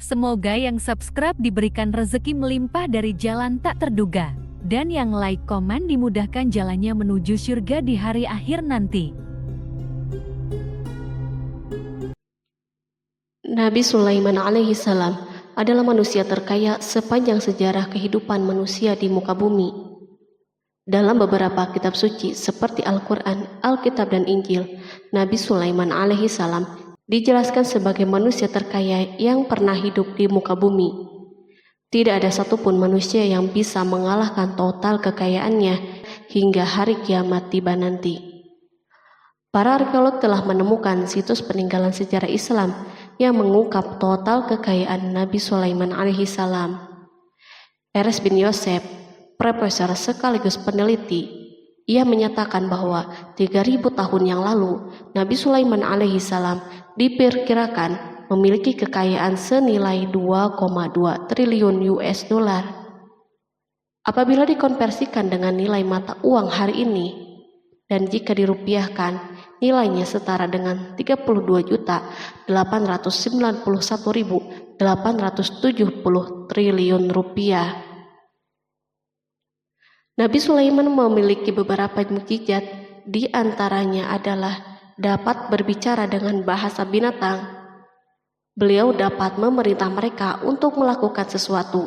Semoga yang subscribe diberikan rezeki melimpah dari jalan tak terduga. Dan yang like komen dimudahkan jalannya menuju surga di hari akhir nanti. Nabi Sulaiman alaihi salam adalah manusia terkaya sepanjang sejarah kehidupan manusia di muka bumi. Dalam beberapa kitab suci seperti Al-Quran, Alkitab, dan Injil, Nabi Sulaiman alaihi salam dijelaskan sebagai manusia terkaya yang pernah hidup di muka bumi. Tidak ada satupun manusia yang bisa mengalahkan total kekayaannya hingga hari kiamat tiba nanti. Para arkeolog telah menemukan situs peninggalan sejarah Islam yang mengungkap total kekayaan Nabi Sulaiman alaihi salam. Eres bin Yosef, profesor sekaligus peneliti, ia menyatakan bahwa 3000 tahun yang lalu Nabi Sulaiman alaihi salam diperkirakan memiliki kekayaan senilai 2,2 triliun US dollar. Apabila dikonversikan dengan nilai mata uang hari ini, dan jika dirupiahkan, nilainya setara dengan 32.891.870 triliun rupiah. Nabi Sulaiman memiliki beberapa mukjizat, di antaranya adalah dapat berbicara dengan bahasa binatang. Beliau dapat memerintah mereka untuk melakukan sesuatu.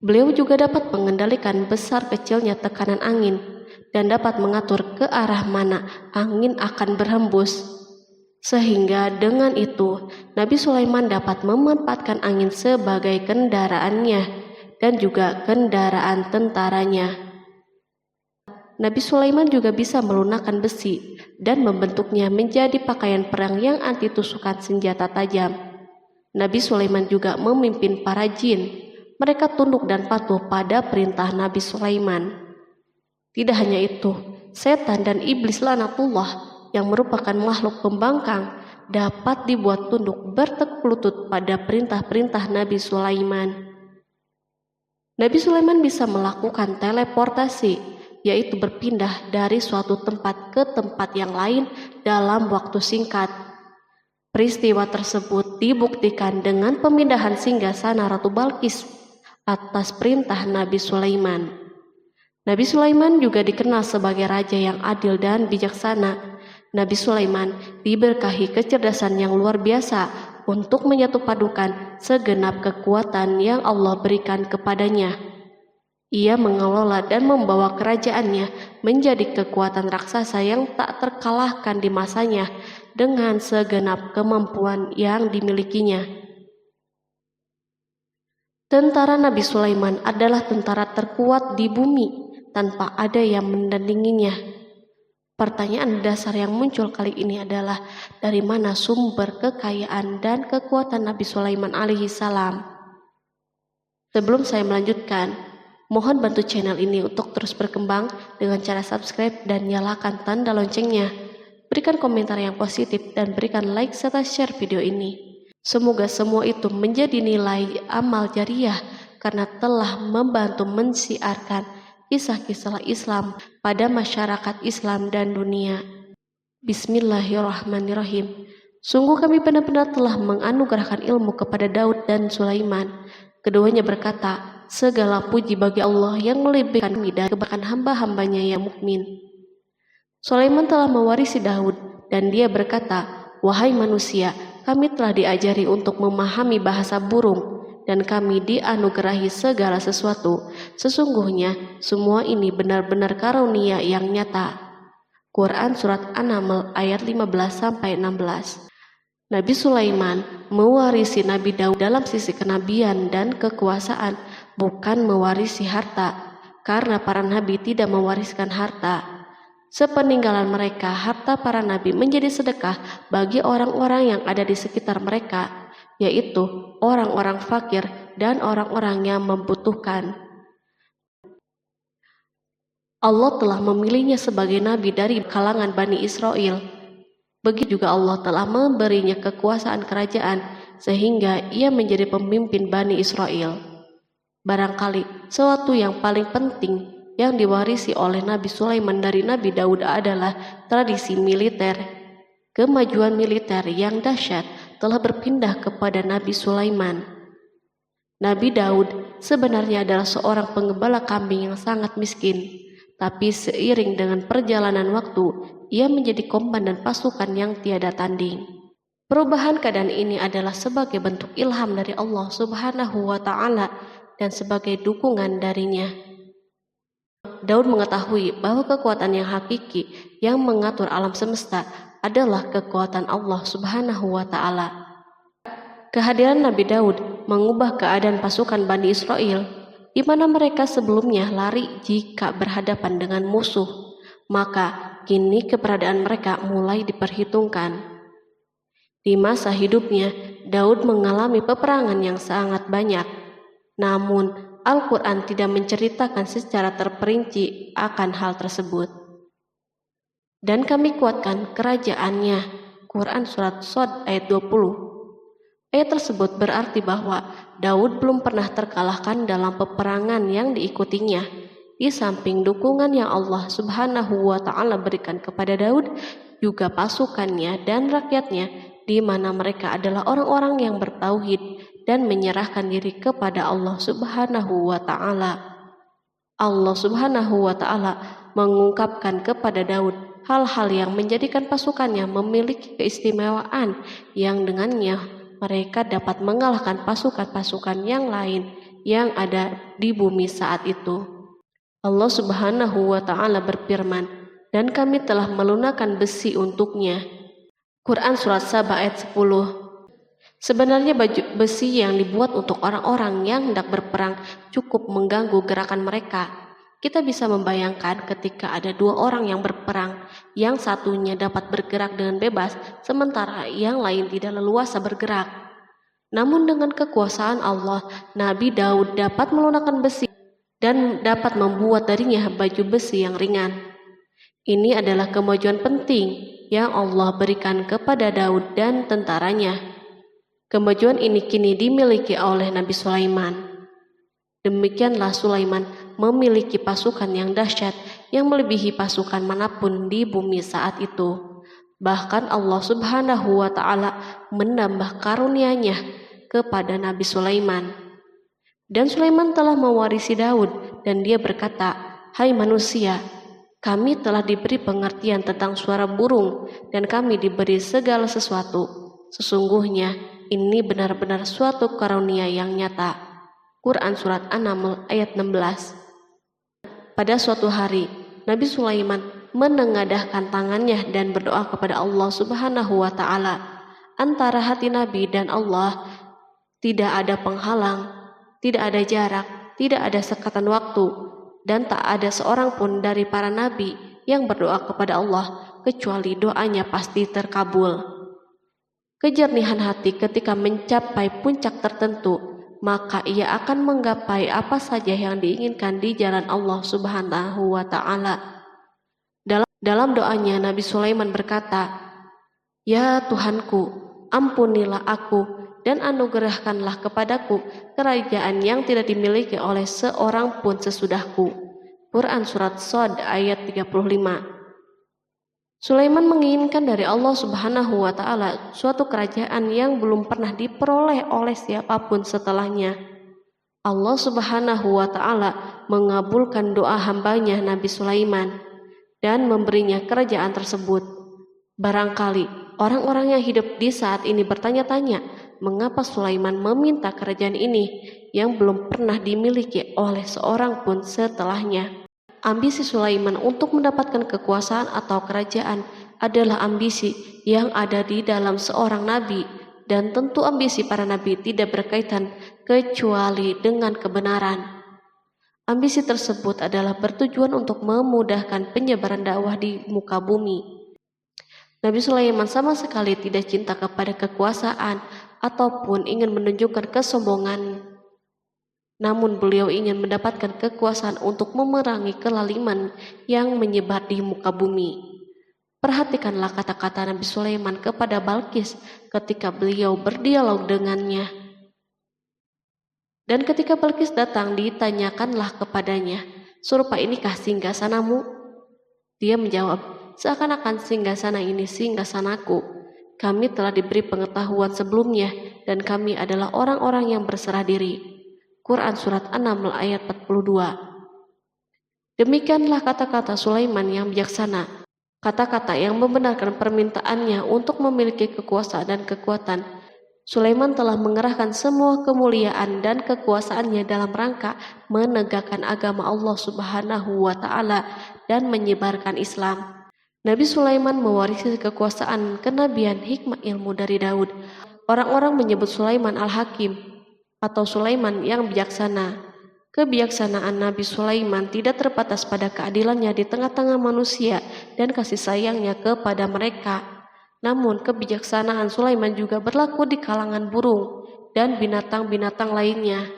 Beliau juga dapat mengendalikan besar kecilnya tekanan angin dan dapat mengatur ke arah mana angin akan berhembus. Sehingga dengan itu, Nabi Sulaiman dapat memanfaatkan angin sebagai kendaraannya dan juga kendaraan tentaranya. Nabi Sulaiman juga bisa melunakkan besi dan membentuknya menjadi pakaian perang yang anti tusukan senjata tajam. Nabi Sulaiman juga memimpin para jin. Mereka tunduk dan patuh pada perintah Nabi Sulaiman. Tidak hanya itu, setan dan iblis laknatullah yang merupakan makhluk pembangkang dapat dibuat tunduk bertekuk lutut pada perintah-perintah Nabi Sulaiman. Nabi Sulaiman bisa melakukan teleportasi, yaitu berpindah dari suatu tempat ke tempat yang lain dalam waktu singkat. Peristiwa tersebut dibuktikan dengan pemindahan singgasana Ratu Balqis atas perintah Nabi Sulaiman. Nabi Sulaiman juga dikenal sebagai raja yang adil dan bijaksana. Nabi Sulaiman diberkahi kecerdasan yang luar biasa untuk menyatupadukan segenap kekuatan yang Allah berikan kepadanya. Ia mengelola dan membawa kerajaannya menjadi kekuatan raksasa yang tak terkalahkan di masanya dengan segenap kemampuan yang dimilikinya. Tentara Nabi Sulaiman adalah tentara terkuat di bumi tanpa ada yang menandinginya. Pertanyaan dasar yang muncul kali ini adalah dari mana sumber kekayaan dan kekuatan Nabi Sulaiman alaihi salam? Sebelum saya melanjutkan, mohon bantu channel ini untuk terus berkembang dengan cara subscribe dan nyalakan tanda loncengnya. Berikan komentar yang positif dan berikan like serta share video ini. Semoga semua itu menjadi nilai amal jariah karena telah membantu mensiarkan kisah-kisah Islam pada masyarakat Islam dan dunia. Bismillahirrahmanirrahim. Sungguh kami benar-benar telah menganugerahkan ilmu kepada Daud dan Sulaiman. Keduanya berkata, segala puji bagi Allah yang melebihkan kami dari kebanyakan hamba-hambanya yang mukmin. Sulaiman telah mewarisi Daud dan dia berkata, wahai manusia, kami telah diajari untuk memahami bahasa burung dan kami dianugerahi segala sesuatu. Sesungguhnya semua ini benar-benar karunia yang nyata. Quran Surat An-Naml ayat 15-16. Nabi Sulaiman mewarisi Nabi Daud dalam sisi kenabian dan kekuasaan, bukan mewarisi harta, karena para nabi tidak mewariskan harta. Sepeninggalan mereka, harta para nabi menjadi sedekah bagi orang-orang yang ada di sekitar mereka, yaitu orang-orang fakir dan orang-orang yang membutuhkan. Allah telah memilihnya sebagai nabi dari kalangan Bani Israel. Begitu juga Allah telah memberinya kekuasaan kerajaan sehingga ia menjadi pemimpin Bani Israel. Barangkali sesuatu yang paling penting yang diwarisi oleh Nabi Sulaiman dari Nabi Daud adalah tradisi militer. Kemajuan militer yang dahsyat telah berpindah kepada Nabi Sulaiman. Nabi Daud sebenarnya adalah seorang penggembala kambing yang sangat miskin, tapi seiring dengan perjalanan waktu, ia menjadi komandan pasukan yang tiada tanding. Perubahan keadaan ini adalah sebagai bentuk ilham dari Allah Subhanahu wa Ta'ala dan sebagai dukungan darinya. Daud mengetahui bahwa kekuatan yang hakiki yang mengatur alam semesta adalah kekuatan Allah Subhanahu wa Ta'ala. Kehadiran Nabi Daud mengubah keadaan pasukan Bani Israel, di mana mereka sebelumnya lari jika berhadapan dengan musuh, maka kini keberadaan mereka mulai diperhitungkan. Di masa hidupnya, Daud mengalami peperangan yang sangat banyak, namun Al-Quran tidak menceritakan secara terperinci akan hal tersebut. Dan kami kuatkan kerajaannya. Quran Surat Shad ayat 20. Ayat tersebut berarti bahwa Daud belum pernah terkalahkan dalam peperangan yang diikutinya. Di samping dukungan yang Allah Subhanahu wa Ta'ala berikan kepada Daud, juga pasukannya dan rakyatnya, di mana mereka adalah orang-orang yang bertauhid dan menyerahkan diri kepada Allah Subhanahu wa Ta'ala. Allah Subhanahu wa Ta'ala mengungkapkan kepada Daud hal-hal yang menjadikan pasukannya memiliki keistimewaan yang dengannya mereka dapat mengalahkan pasukan-pasukan yang lain yang ada di bumi saat itu. Allah Subhanahu wa Ta'ala berfirman, dan kami telah melunakkan besi untuknya. Quran Surat Saba ayat 10. Sebenarnya baju besi yang dibuat untuk orang-orang yang hendak berperang cukup mengganggu gerakan mereka. Kita bisa membayangkan ketika ada dua orang yang berperang, yang satunya dapat bergerak dengan bebas, sementara yang lain tidak leluasa bergerak. Namun dengan kekuasaan Allah, Nabi Daud dapat melunakkan besi dan dapat membuat darinya baju besi yang ringan. Ini adalah kemajuan penting yang Allah berikan kepada Daud dan tentaranya. Kemajuan ini kini dimiliki oleh Nabi Sulaiman. Demikianlah Sulaiman memiliki pasukan yang dahsyat yang melebihi pasukan manapun di bumi saat itu. Bahkan Allah Subhanahu wa Ta'ala menambah karunia-Nya kepada Nabi Sulaiman. Dan Sulaiman telah mewarisi Daud dan dia berkata, "Hai manusia, kami telah diberi pengertian tentang suara burung dan kami diberi segala sesuatu. Sesungguhnya ini benar-benar suatu karunia yang nyata." Quran Surat An-Naml ayat 16. Pada suatu hari, Nabi Sulaiman menengadahkan tangannya dan berdoa kepada Allah Subhanahu wa Ta'ala. Antara hati Nabi dan Allah tidak ada penghalang, tidak ada jarak, tidak ada sekatan waktu, dan tak ada seorang pun dari para nabi yang berdoa kepada Allah kecuali doanya pasti terkabul. Kejernihan hati ketika mencapai puncak tertentu, maka ia akan menggapai apa saja yang diinginkan di jalan Allah Subhanahu wa Ta'ala. Dalam doanya Nabi Sulaiman berkata, "Ya Tuhanku, ampunilah aku dan anugerahkanlah kepadaku kerajaan yang tidak dimiliki oleh seorang pun sesudahku." Quran Surat Shad ayat 35. Sulaiman menginginkan dari Allah Subhanahu wa Ta'ala suatu kerajaan yang belum pernah diperoleh oleh siapapun setelahnya. Allah Subhanahu wa Ta'ala mengabulkan doa hambanya Nabi Sulaiman dan memberinya kerajaan tersebut. Barangkali orang-orang yang hidup di saat ini bertanya-tanya, mengapa Sulaiman meminta kerajaan ini yang belum pernah dimiliki oleh seorang pun setelahnya. Ambisi Sulaiman untuk mendapatkan kekuasaan atau kerajaan adalah ambisi yang ada di dalam seorang nabi, dan tentu ambisi para nabi tidak berkaitan kecuali dengan kebenaran. Ambisi tersebut adalah bertujuan untuk memudahkan penyebaran dakwah di muka bumi. Nabi Sulaiman sama sekali tidak cinta kepada kekuasaan ataupun ingin menunjukkan kesombongan. Namun beliau ingin mendapatkan kekuasaan untuk memerangi kelaliman yang menyebar di muka bumi. Perhatikanlah kata-kata Nabi Sulaiman kepada Balqis ketika beliau berdialog dengannya. Dan ketika Balqis datang, ditanyakanlah kepadanya, "Serupa inikah singgasanamu?" Dia menjawab, "Seakan-akan singgasana ini singgasanaku, kami telah diberi pengetahuan sebelumnya dan kami adalah orang-orang yang berserah diri. Quran Surat An-Naml ayat 42. Demikianlah kata-kata Sulaiman yang bijaksana, kata-kata yang membenarkan permintaannya untuk memiliki kekuasaan dan kekuatan. Sulaiman telah mengerahkan semua kemuliaan dan kekuasaannya dalam rangka menegakkan agama Allah Subhanahu wa Ta'ala dan menyebarkan Islam. Nabi Sulaiman mewarisi kekuasaan, kenabian, hikmah ilmu dari Daud. Orang-orang menyebut Sulaiman Al-Hakim atau Sulaiman yang bijaksana. Kebijaksanaan Nabi Sulaiman tidak terbatas pada keadilannya di tengah-tengah manusia dan kasih sayangnya kepada mereka. Namun kebijaksanaan Sulaiman juga berlaku di kalangan burung dan binatang-binatang lainnya.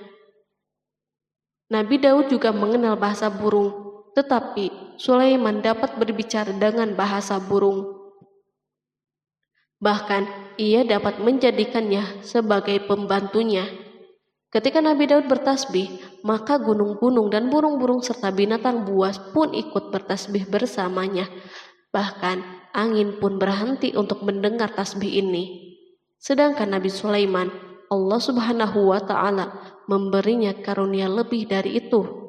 Nabi Daud juga mengenal bahasa burung, tetapi Sulaiman dapat berbicara dengan bahasa burung. Bahkan ia dapat menjadikannya sebagai pembantunya. Ketika Nabi Daud bertasbih, maka gunung-gunung dan burung-burung serta binatang buas pun ikut bertasbih bersamanya. Bahkan angin pun berhenti untuk mendengar tasbih ini. Sedangkan Nabi Sulaiman, Allah Subhanahu wa Ta'ala memberinya karunia lebih dari itu,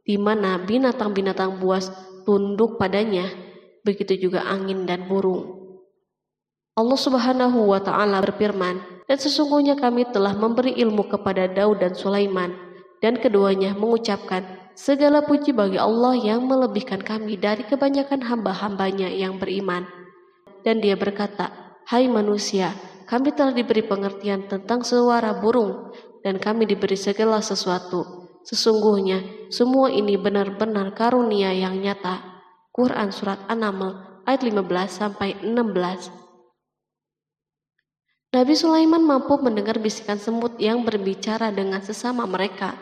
di mana binatang-binatang buas tunduk padanya, begitu juga angin dan burung. Allah Subhanahu wa Ta'ala berfirman, dan sesungguhnya kami telah memberi ilmu kepada Daud dan Sulaiman, dan keduanya mengucapkan, segala puji bagi Allah yang melebihkan kami dari kebanyakan hamba-hambanya yang beriman. Dan dia berkata, hai manusia, kami telah diberi pengertian tentang suara burung, dan kami diberi segala sesuatu. Sesungguhnya semua ini benar-benar karunia yang nyata. Quran Surat An-Naml ayat 15-16. Nabi Sulaiman mampu mendengar bisikan semut yang berbicara dengan sesama mereka.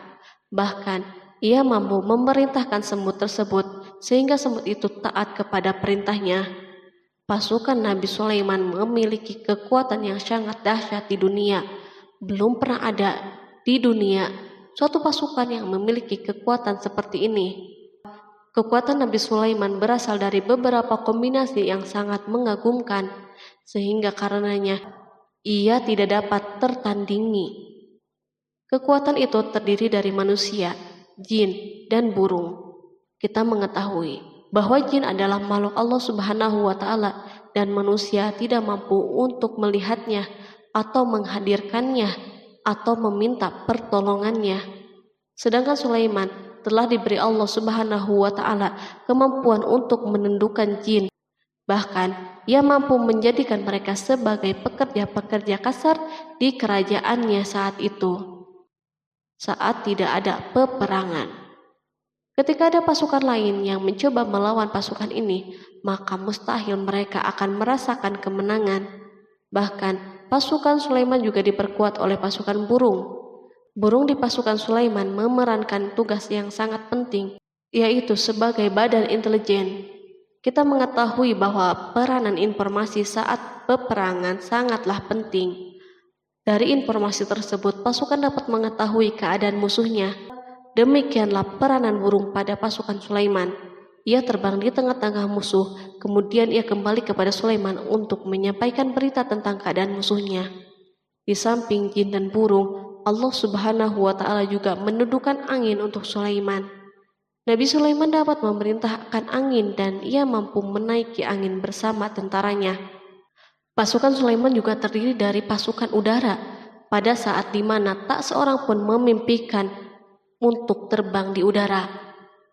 Bahkan ia mampu memerintahkan semut tersebut sehingga semut itu taat kepada perintahnya. Pasukan Nabi Sulaiman memiliki kekuatan yang sangat dahsyat di dunia. Belum pernah ada di dunia suatu pasukan yang memiliki kekuatan seperti ini. Kekuatan Nabi Sulaiman berasal dari beberapa kombinasi yang sangat mengagumkan, sehingga karenanya ia tidak dapat tertandingi. Kekuatan itu terdiri dari manusia, jin, dan burung. Kita mengetahui bahwa jin adalah makhluk Allah Subhanahu wa Ta'ala dan manusia tidak mampu untuk melihatnya atau menghadirkannya atau meminta pertolongannya. Sedangkan Sulaiman telah diberi Allah Subhanahu wa Ta'ala kemampuan untuk menundukkan jin. Bahkan ia mampu menjadikan mereka sebagai pekerja-pekerja kasar di kerajaannya saat itu, saat tidak ada peperangan. Ketika ada pasukan lain yang mencoba melawan pasukan ini, maka mustahil mereka akan merasakan kemenangan. Bahkan pasukan Sulaiman juga diperkuat oleh pasukan burung. Burung di pasukan Sulaiman memerankan tugas yang sangat penting, yaitu sebagai badan intelijen. Kita mengetahui bahwa peranan informasi saat peperangan sangatlah penting. Dari informasi tersebut, pasukan dapat mengetahui keadaan musuhnya. Demikianlah peranan burung pada pasukan Sulaiman. Ia terbang di tengah-tengah musuh, kemudian ia kembali kepada Sulaiman untuk menyampaikan berita tentang keadaan musuhnya. Di samping jin dan burung, Allah Subhanahu wa Ta'ala juga menundukkan angin untuk Sulaiman. Nabi Sulaiman dapat memerintahkan angin dan ia mampu menaiki angin bersama tentaranya. Pasukan Sulaiman juga terdiri dari pasukan udara pada saat di mana tak seorang pun memimpikan untuk terbang di udara.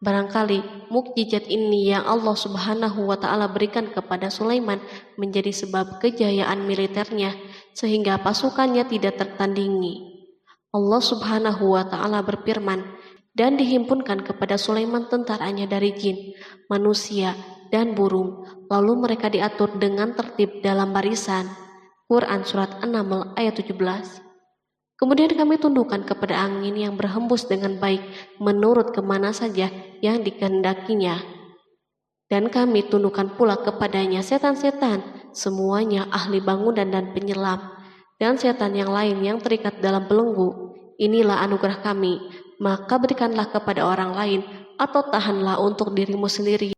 Barangkali mukjizat ini yang Allah Subhanahu wa Ta'ala berikan kepada Sulaiman menjadi sebab kejayaan militernya sehingga pasukannya tidak tertandingi. Allah Subhanahu wa Ta'ala berfirman, dan dihimpunkan kepada Sulaiman tentaranya dari jin, manusia, dan burung, lalu mereka diatur dengan tertib dalam barisan. Quran Surat An-Naml ayat 17. Kemudian kami tundukkan kepada angin yang berhembus dengan baik menurut kemana saja yang dikehendakinya. Dan kami tundukkan pula kepadanya setan-setan, semuanya ahli bangunan dan penyelam, dan setan yang lain yang terikat dalam belenggu. Inilah anugerah kami, maka berikanlah kepada orang lain atau tahanlah untuk dirimu sendiri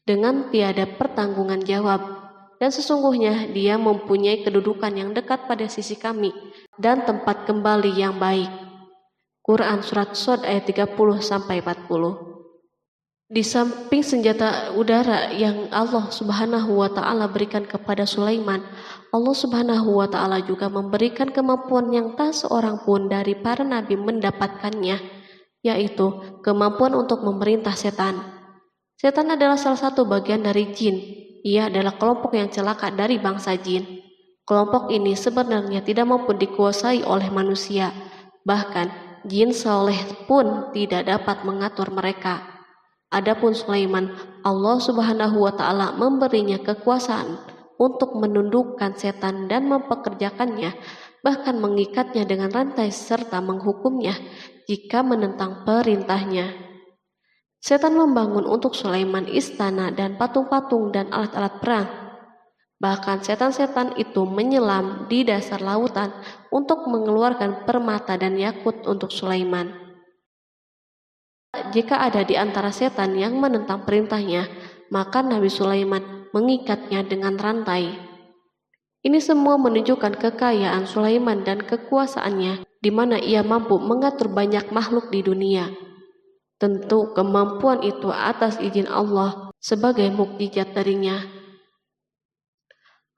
dengan tiada pertanggungan jawab. dan sesungguhnya dia mempunyai kedudukan yang dekat pada sisi kami dan tempat kembali yang baik. Quran Surat Shad ayat 30-40. Di samping senjata udara yang Allah Subhanahu wa Ta'ala berikan kepada Sulaiman, Allah Subhanahu wa Ta'ala juga memberikan kemampuan yang tak seorang pun dari para nabi mendapatkannya, yaitu kemampuan untuk memerintah setan. Setan adalah salah satu bagian dari jin. Ia adalah kelompok yang celaka dari bangsa jin. Kelompok ini sebenarnya tidak mampu dikuasai oleh manusia. Bahkan jin soleh pun tidak dapat mengatur mereka. Adapun Sulaiman, Allah Subhanahu wa Ta'ala memberinya kekuasaan untuk menundukkan setan dan mempekerjakannya, bahkan mengikatnya dengan rantai serta menghukumnya jika menentang perintahnya. Setan membangun untuk Sulaiman istana dan patung-patung dan alat-alat perang. Bahkan setan-setan itu menyelam di dasar lautan untuk mengeluarkan permata dan yakut untuk Sulaiman. Jika ada di antara setan yang menentang perintahnya, maka Nabi Sulaiman mengikatnya dengan rantai. Ini semua menunjukkan kekayaan Sulaiman dan kekuasaannya, di mana ia mampu mengatur banyak makhluk di dunia. Tentu kemampuan itu atas izin Allah sebagai mukjizat darinya.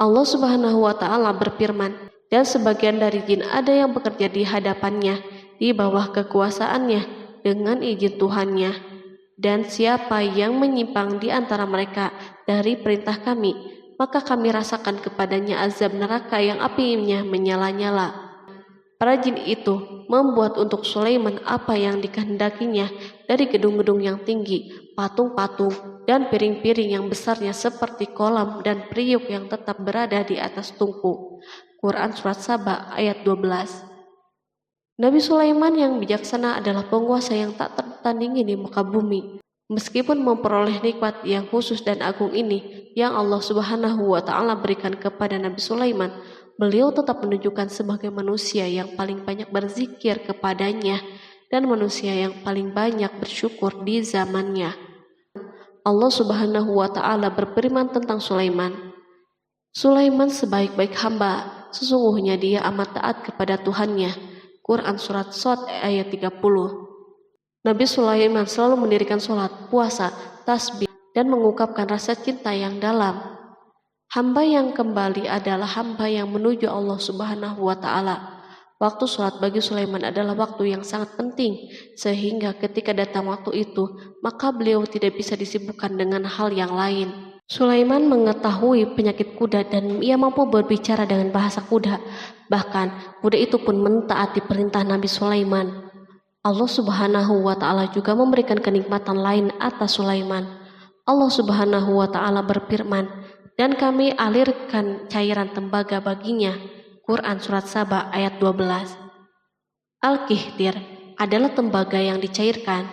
Allah Subhanahu wa Ta'ala berfirman, dan sebagian dari jin ada yang bekerja di hadapannya di bawah kekuasaannya dengan izin Tuhannya, dan siapa yang menyimpang di antara mereka dari perintah kami, maka kami rasakan kepadanya azab neraka yang apinya menyala-nyala. Para jin itu membuat untuk Sulaiman apa yang dikehendakinya dari gedung-gedung yang tinggi, patung-patung, dan piring-piring yang besarnya seperti kolam dan periuk yang tetap berada di atas tungku. Quran Surat Saba ayat 12. Nabi Sulaiman yang bijaksana adalah penguasa yang tak tertandingi di muka bumi. Meskipun memperoleh nikmat yang khusus dan agung ini yang Allah Subhanahu wa Ta'ala berikan kepada Nabi Sulaiman, beliau tetap menunjukkan sebagai manusia yang paling banyak berzikir kepadanya dan manusia yang paling banyak bersyukur di zamannya. Allah Subhanahu wa Ta'ala berfirman tentang Sulaiman, Sulaiman sebaik-baik hamba, sesungguhnya dia amat taat kepada Tuhannya. Quran Surat Shad ayat 30. Nabi Sulaiman selalu mendirikan sholat, puasa, tasbih, dan mengungkapkan rasa cinta yang dalam. Hamba yang kembali adalah hamba yang menuju Allah Subhanahu wa Ta'ala. Waktu sholat bagi Sulaiman adalah waktu yang sangat penting, sehingga ketika datang waktu itu, maka beliau tidak bisa disibukkan dengan hal yang lain. Sulaiman mengetahui penyakit kuda dan ia mampu berbicara dengan bahasa kuda. Bahkan kuda itu pun mentaati perintah Nabi Sulaiman. Allah Subhanahu wa Ta'ala juga memberikan kenikmatan lain atas Sulaiman. Allah Subhanahu wa Ta'ala berfirman, dan kami alirkan cairan tembaga baginya. Quran Surat Saba ayat 12. Al-Kihtir adalah tembaga yang dicairkan.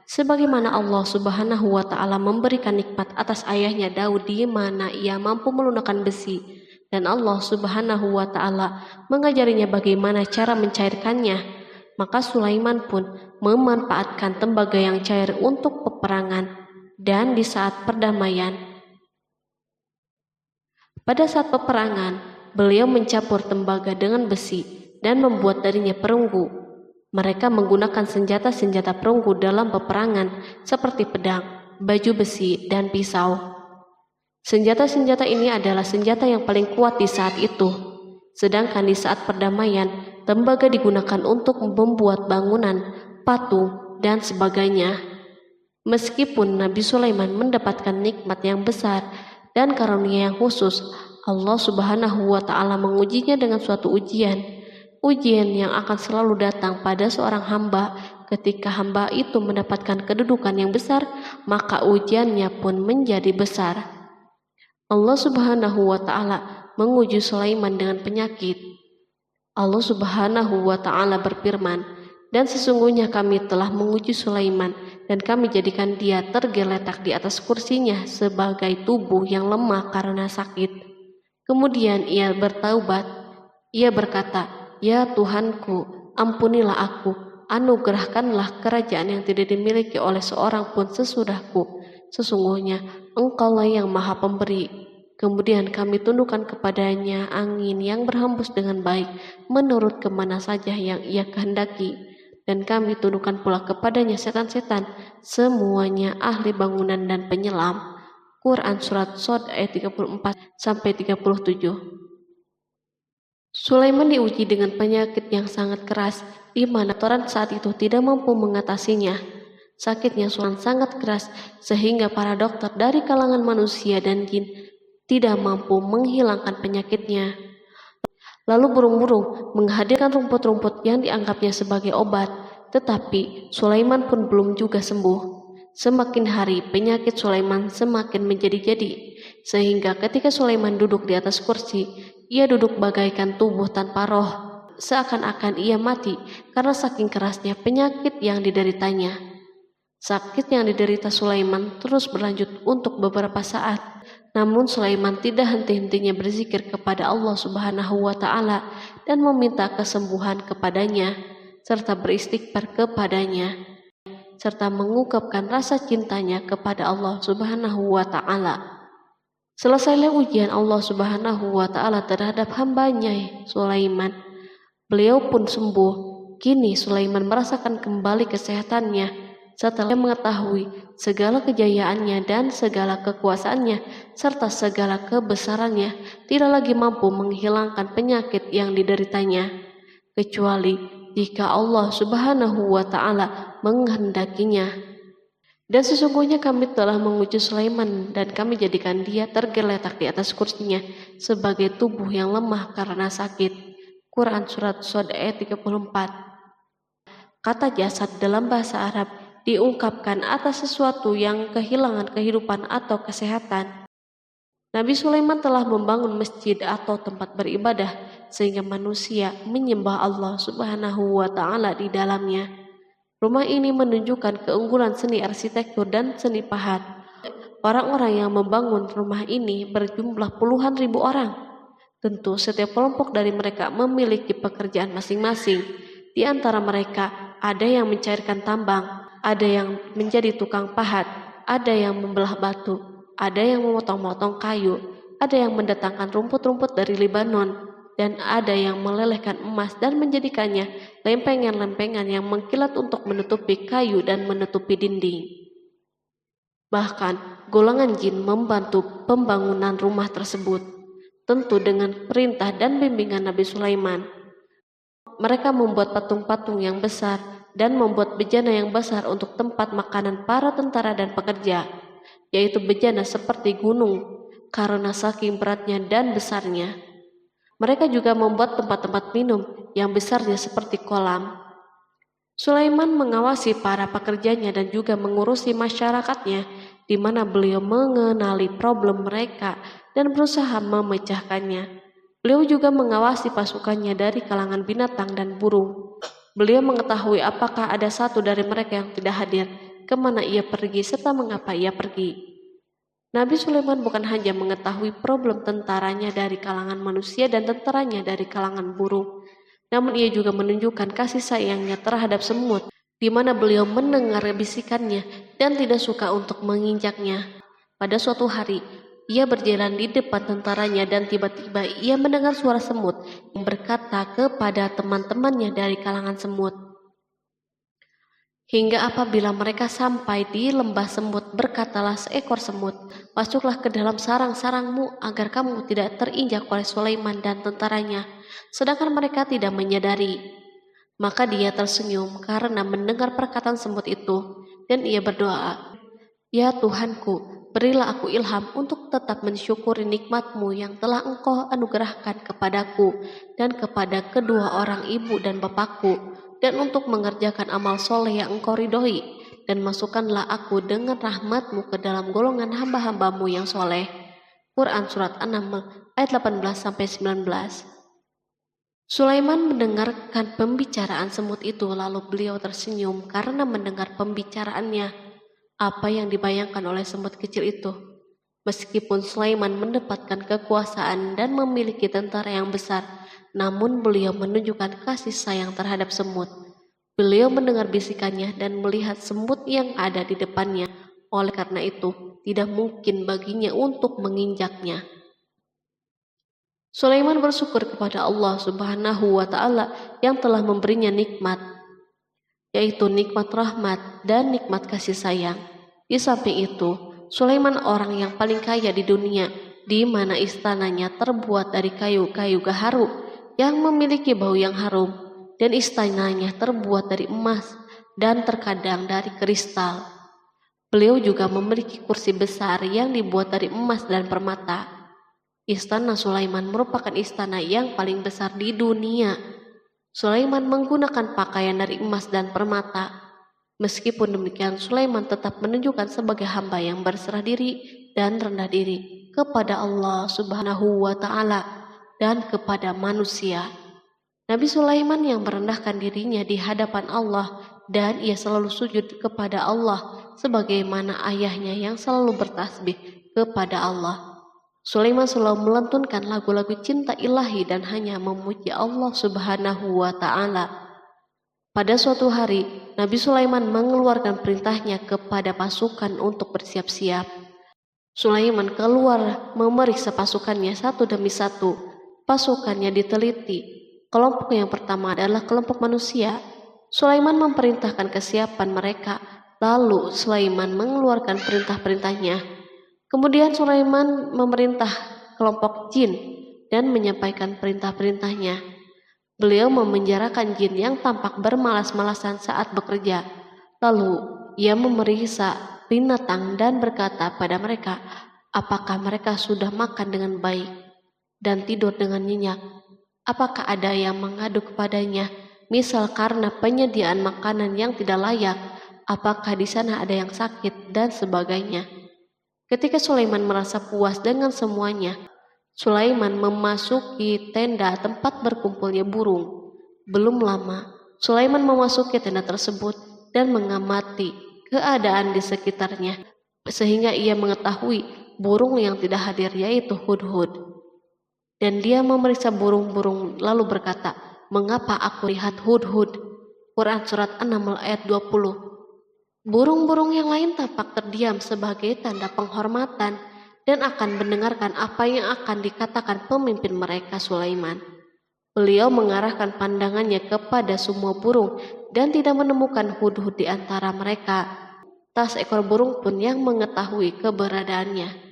Sebagaimana Allah Subhanahu wa Ta'ala memberikan nikmat atas ayahnya Daud di mana ia mampu melunakkan besi, dan Allah Subhanahu wa Ta'ala mengajarinya bagaimana cara mencairkannya, maka Sulaiman pun memanfaatkan tembaga yang cair untuk peperangan dan di saat perdamaian. Pada saat peperangan, beliau mencampur tembaga dengan besi dan membuat darinya perunggu. Mereka menggunakan senjata-senjata perunggu dalam peperangan seperti pedang, baju besi, dan pisau. Senjata-senjata ini adalah senjata yang paling kuat di saat itu. Sedangkan di saat perdamaian, tembaga digunakan untuk membuat bangunan, patung, dan sebagainya. Meskipun Nabi Sulaiman mendapatkan nikmat yang besar dan karunia yang khusus, Allah Subhanahu wa Ta'ala mengujinya dengan suatu ujian yang akan selalu datang pada seorang hamba. Ketika hamba itu mendapatkan kedudukan yang besar, maka ujiannya pun menjadi besar. Allah Subhanahu wa Ta'ala menguji Sulaiman dengan penyakit. Allah Subhanahu wa Ta'ala berfirman, dan sesungguhnya kami telah menguji Sulaiman dan kami jadikan dia tergeletak di atas kursinya sebagai tubuh yang lemah karena sakit. Kemudian ia bertaubat. Ia berkata, Ya Tuhanku, ampunilah aku, anugerahkanlah kerajaan yang tidak dimiliki oleh seorang pun sesudahku. Sesungguhnya Engkaulah yang Maha Pemberi. Kemudian kami tundukkan kepadanya angin yang berhembus dengan baik menurut kemana saja yang ia kehendaki. Dan kami tundukkan pula kepadanya setan-setan, semuanya ahli bangunan dan penyelam. Quran Surat Shod ayat 34-37. Sulaiman diuji dengan penyakit yang sangat keras, di mana Toran saat itu tidak mampu mengatasinya. Sakitnya Sulaiman sangat keras, sehingga para dokter dari kalangan manusia dan jin tidak mampu menghilangkan penyakitnya. Lalu burung-burung menghadirkan rumput-rumput yang dianggapnya sebagai obat, tetapi Sulaiman pun belum juga sembuh. Semakin hari penyakit Sulaiman semakin menjadi-jadi, sehingga ketika Sulaiman duduk di atas kursi, ia duduk bagaikan tubuh tanpa roh, seakan-akan ia mati karena saking kerasnya penyakit yang dideritanya. Sakit yang diderita Sulaiman terus berlanjut untuk beberapa saat. Namun Sulaiman tidak henti-hentinya berzikir kepada Allah Subhanahu wa Ta'ala dan meminta kesembuhan kepadanya, serta beristighfar kepadanya, serta mengungkapkan rasa cintanya kepada Allah Subhanahu wa Ta'ala. Selesailah ujian Allah Subhanahu wa Ta'ala terhadap hambanya Sulaiman. Beliau pun sembuh. Kini Sulaiman merasakan kembali kesehatannya setelah mengetahui segala kejayaannya dan segala kekuasaannya serta segala kebesarannya tidak lagi mampu menghilangkan penyakit yang dideritanya, kecuali jika Allah Subhanahu wa Ta'ala menghendakinya. Dan sesungguhnya kami telah menguji Sulaiman dan kami jadikan dia tergeletak di atas kursinya sebagai tubuh yang lemah karena sakit. Quran Surat Shod ayat 34. Kata jasad dalam bahasa Arab diungkapkan atas sesuatu yang kehilangan kehidupan atau kesehatan. Nabi Sulaiman telah membangun masjid atau tempat beribadah sehingga manusia menyembah Allah Subhanahu wa Ta'ala di dalamnya. Rumah ini menunjukkan keunggulan seni arsitektur dan seni pahat. Orang-orang yang membangun rumah ini berjumlah puluhan ribu orang. Tentu setiap kelompok dari mereka memiliki pekerjaan masing-masing. Di antara mereka ada yang mencairkan tambang, ada yang menjadi tukang pahat, ada yang membelah batu, ada yang memotong-motong kayu, ada yang mendatangkan rumput-rumput dari Libanon, dan ada yang melelehkan emas dan menjadikannya lempengan-lempengan yang mengkilat untuk menutupi kayu dan menutupi dinding. Bahkan golongan jin membantu pembangunan rumah tersebut, tentu dengan perintah dan bimbingan Nabi Sulaiman. Mereka membuat patung-patung yang besar dan membuat bejana yang besar untuk tempat makanan para tentara dan pekerja, yaitu bejana seperti gunung karena saking beratnya dan besarnya. Mereka juga membuat tempat-tempat minum yang besarnya seperti kolam. Sulaiman mengawasi para pekerjanya dan juga mengurusi masyarakatnya, di mana beliau mengenali problem mereka dan berusaha memecahkannya. Beliau juga mengawasi pasukannya dari kalangan binatang dan burung. Beliau mengetahui apakah ada satu dari mereka yang tidak hadir, kemana ia pergi, serta mengapa ia pergi. Nabi Sulaiman bukan hanya mengetahui problem tentaranya dari kalangan manusia dan tentaranya dari kalangan burung, namun ia juga menunjukkan kasih sayangnya terhadap semut, di mana beliau mendengar bisikannya dan tidak suka untuk menginjaknya. Pada suatu hari, ia berjalan di depan tentaranya dan tiba-tiba ia mendengar suara semut yang berkata kepada teman-temannya dari kalangan semut. Hingga apabila mereka sampai di lembah semut, berkatalah seekor semut, "Masuklah ke dalam sarang-sarangmu agar kamu tidak terinjak oleh Sulaiman dan tentaranya." Sedangkan mereka tidak menyadari. Maka dia tersenyum karena mendengar perkataan semut itu, dan ia berdoa, "Ya Tuhanku, berilah aku ilham untuk tetap mensyukuri nikmat-Mu yang telah Engkau anugerahkan kepadaku dan kepada kedua orang ibu dan bapakku, dan untuk mengerjakan amal soleh yang Engkau ridhoi, dan masukkanlah aku dengan rahmat-Mu ke dalam golongan hamba-hamba-Mu yang soleh." Quran Surat An-Naml ayat 18-19. Sulaiman mendengarkan pembicaraan semut itu, lalu beliau tersenyum karena mendengar pembicaraannya. Apa yang dibayangkan oleh semut kecil itu? Meskipun Sulaiman mendapatkan kekuasaan dan memiliki tentara yang besar, namun beliau menunjukkan kasih sayang terhadap semut. Beliau mendengar bisikannya dan melihat semut yang ada di depannya. Oleh karena itu, tidak mungkin baginya untuk menginjaknya. Sulaiman bersyukur kepada Allah Subhanahu wa Ta'ala yang telah memberinya nikmat, yaitu nikmat rahmat dan nikmat kasih sayang. Di samping itu, Sulaiman orang yang paling kaya di dunia, di mana istananya terbuat dari kayu-kayu gaharu yang memiliki bau yang harum, dan istananya terbuat dari emas dan terkadang dari kristal. Beliau juga memiliki kursi besar yang dibuat dari emas dan permata. Istana Sulaiman merupakan istana yang paling besar di dunia. Sulaiman menggunakan pakaian dari emas dan permata. Meskipun demikian, Sulaiman tetap menunjukkan sebagai hamba yang berserah diri dan rendah diri kepada Allah Subhanahu wa Ta'ala dan kepada manusia. Nabi Sulaiman yang merendahkan dirinya di hadapan Allah, dan ia selalu sujud kepada Allah sebagaimana ayahnya yang selalu bertasbih kepada Allah. Sulaiman selalu melantunkan lagu-lagu cinta ilahi dan hanya memuji Allah Subhanahu wa Ta'ala. Pada suatu hari, Nabi Sulaiman mengeluarkan perintahnya kepada pasukan untuk bersiap-siap. Sulaiman keluar memeriksa pasukannya satu demi satu. Pasukannya diteliti. Kelompok yang pertama adalah kelompok manusia. Sulaiman memerintahkan kesiapan mereka, lalu Sulaiman mengeluarkan perintah-perintahnya. Kemudian Sulaiman memerintah kelompok jin dan menyampaikan perintah-perintahnya. Beliau memenjarakan jin yang tampak bermalas-malasan saat bekerja. Lalu ia memeriksa binatang dan berkata pada mereka, apakah mereka sudah makan dengan baik dan tidur dengan nyenyak? Apakah ada yang mengadu kepadanya, misal karena penyediaan makanan yang tidak layak? Apakah di sana ada yang sakit dan sebagainya? Ketika Sulaiman merasa puas dengan semuanya, Sulaiman memasuki tenda tempat berkumpulnya burung. Belum lama, Sulaiman memasuki tenda tersebut dan mengamati keadaan di sekitarnya, sehingga ia mengetahui burung yang tidak hadir yaitu hudhud. Dan dia memeriksa burung-burung lalu berkata, mengapa aku lihat hudhud? Quran Surat An-Naml ayat 20. Burung-burung yang lain tampak terdiam sebagai tanda penghormatan dan akan mendengarkan apa yang akan dikatakan pemimpin mereka Sulaiman. Beliau mengarahkan pandangannya kepada semua burung dan tidak menemukan hudhud di antara mereka. Tak seekor burung pun yang mengetahui keberadaannya.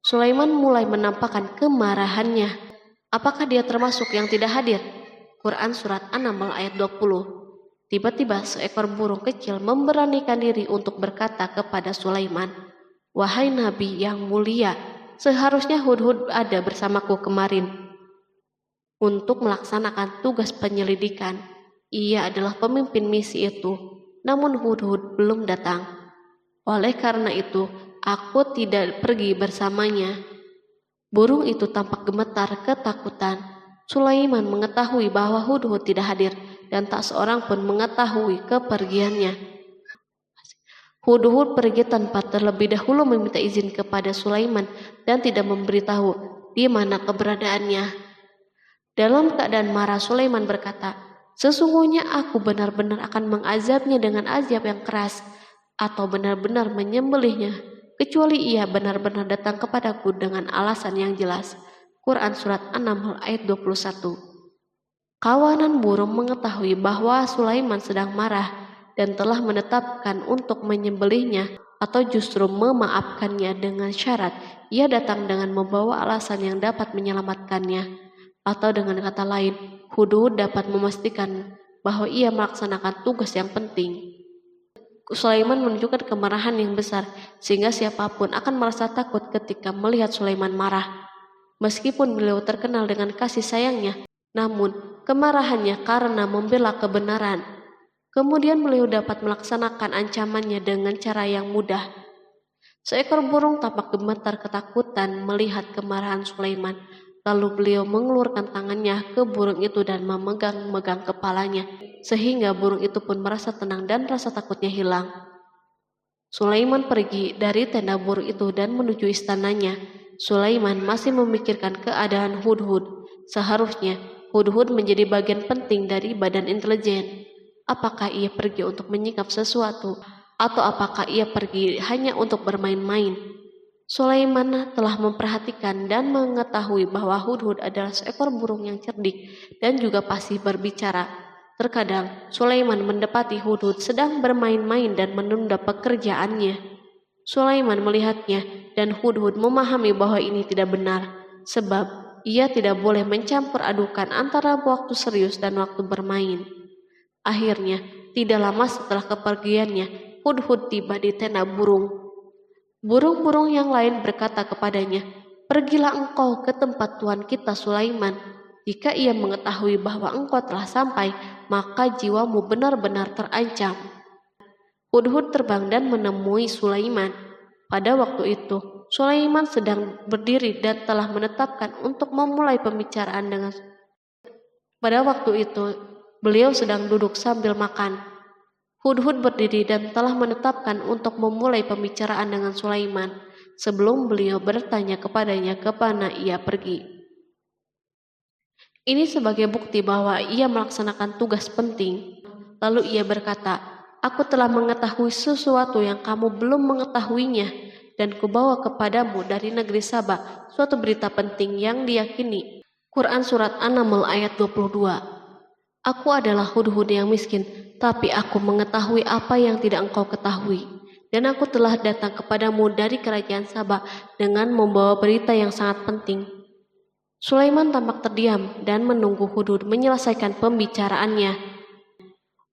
Sulaiman mulai menampakkan kemarahannya. Apakah dia termasuk yang tidak hadir? Quran Surat An-Naml ayat 20. Tiba-tiba seekor burung kecil memberanikan diri untuk berkata kepada Sulaiman, wahai Nabi yang mulia, seharusnya hudhud ada bersamaku kemarin untuk melaksanakan tugas penyelidikan. Ia adalah pemimpin misi itu, namun hudhud belum datang. Oleh karena itu, aku tidak pergi bersamanya. Burung itu tampak gemetar ketakutan. Sulaiman mengetahui bahwa hudhud tidak hadir dan tak seorang pun mengetahui kepergiannya. Hudhud pergi tanpa terlebih dahulu meminta izin kepada Sulaiman dan tidak memberitahu di mana keberadaannya. Dalam keadaan marah, Sulaiman berkata, sesungguhnya aku benar-benar akan mengazabnya dengan azab yang keras atau benar-benar menyembelihnya, kecuali ia benar-benar datang kepadaku dengan alasan yang jelas. Quran Surat An-Naml ayat 21. Kawanan burung mengetahui bahwa Sulaiman sedang marah dan telah menetapkan untuk menyembelihnya atau justru memaafkannya dengan syarat ia datang dengan membawa alasan yang dapat menyelamatkannya. Atau dengan kata lain, hudhud dapat memastikan bahwa ia melaksanakan tugas yang penting. Sulaiman menunjukkan kemarahan yang besar sehingga siapapun akan merasa takut ketika melihat Sulaiman marah. Meskipun beliau terkenal dengan kasih sayangnya, namun kemarahannya karena membela kebenaran. Kemudian beliau dapat melaksanakan ancamannya dengan cara yang mudah. Seekor burung tampak gemetar ketakutan melihat kemarahan Sulaiman. Lalu beliau mengeluarkan tangannya ke burung itu dan memegang-megang kepalanya, sehingga burung itu pun merasa tenang dan rasa takutnya hilang. Sulaiman pergi dari tenda burung itu dan menuju istananya. Sulaiman masih memikirkan keadaan hudhud. Seharusnya hudhud menjadi bagian penting dari badan intelijen. Apakah ia pergi untuk menyingkap sesuatu, atau apakah ia pergi hanya untuk bermain-main? Sulaiman telah memperhatikan dan mengetahui bahwa Hudhud adalah seekor burung yang cerdik dan juga fasih berbicara. Terkadang Sulaiman mendapati Hudhud sedang bermain-main dan menunda pekerjaannya. Sulaiman melihatnya dan Hudhud memahami bahwa ini tidak benar, sebab ia tidak boleh mencampur adukan antara waktu serius dan waktu bermain. Akhirnya, tidak lama setelah kepergiannya, Hudhud tiba di tenda burung. Burung-burung yang lain berkata kepadanya, "Pergilah engkau ke tempat tuan kita Sulaiman. Jika ia mengetahui bahwa engkau telah sampai, maka jiwamu benar-benar terancam." Hudhud terbang dan menemui Sulaiman. Pada waktu itu, Sulaiman sedang berdiri dan telah menetapkan untuk memulai pembicaraan dengan. Pada waktu itu, beliau sedang duduk sambil makan. Hudhud berdiri dan telah menetapkan untuk memulai pembicaraan dengan Sulaiman sebelum beliau bertanya kepadanya kemana ia pergi. Ini sebagai bukti bahwa ia melaksanakan tugas penting. Lalu ia berkata, "Aku telah mengetahui sesuatu yang kamu belum mengetahuinya, dan kubawa kepadamu dari negeri Saba suatu berita penting yang diyakini." Quran Surat An-Naml ayat 22. Aku adalah Hudhud yang miskin, tapi aku mengetahui apa yang tidak engkau ketahui. Dan aku telah datang kepadamu dari kerajaan Saba dengan membawa berita yang sangat penting. Sulaiman tampak terdiam dan menunggu Hudhud menyelesaikan pembicaraannya.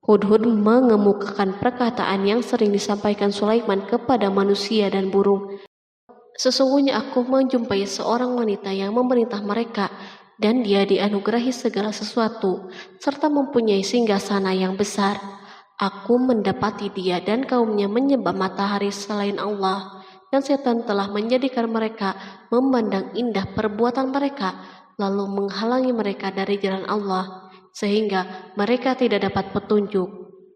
Hudhud mengemukakan perkataan yang sering disampaikan Sulaiman kepada manusia dan burung. Sesungguhnya aku menjumpai seorang wanita yang memerintah mereka, dan dia dianugerahi segala sesuatu, serta mempunyai singgasana yang besar. Aku mendapati dia dan kaumnya menyembah matahari selain Allah, dan setan telah menjadikan mereka memandang indah perbuatan mereka, lalu menghalangi mereka dari jalan Allah, sehingga mereka tidak dapat petunjuk,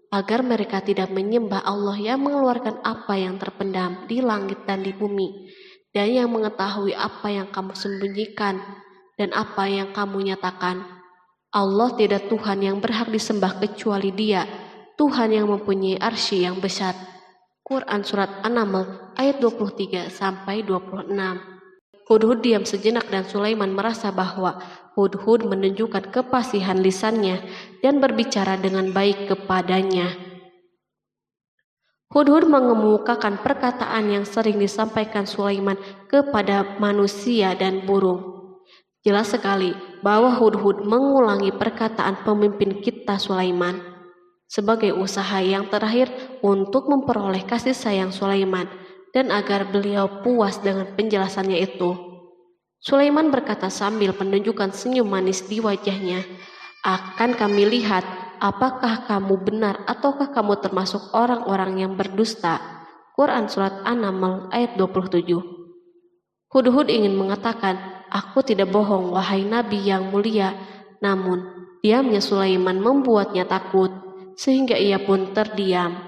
agar mereka tidak menyembah Allah yang mengeluarkan apa yang terpendam di langit dan di bumi, dan yang mengetahui apa yang kamu sembunyikan dan apa yang kamu nyatakan. Allah tidak Tuhan yang berhak disembah kecuali Dia, Tuhan yang mempunyai arsy yang besar. Quran Surat An-Naml ayat 23-26. Hudhud diam sejenak dan Sulaiman merasa bahwa Hudhud menunjukkan kefasihan lisannya dan berbicara dengan baik kepadanya. Hudhud mengemukakan perkataan yang sering disampaikan Sulaiman kepada manusia dan burung. Jelas sekali bahwa Hudhud mengulangi perkataan pemimpin kita Sulaiman sebagai usaha yang terakhir untuk memperoleh kasih sayang Sulaiman dan agar beliau puas dengan penjelasannya itu. Sulaiman berkata sambil menunjukkan senyum manis di wajahnya, "Akan kami lihat apakah kamu benar ataukah kamu termasuk orang-orang yang berdusta." Quran Surat An-Naml ayat 27. Hudhud ingin mengatakan, "Aku tidak bohong, wahai Nabi yang mulia." Namun, diamnya Sulaiman membuatnya takut, sehingga ia pun terdiam.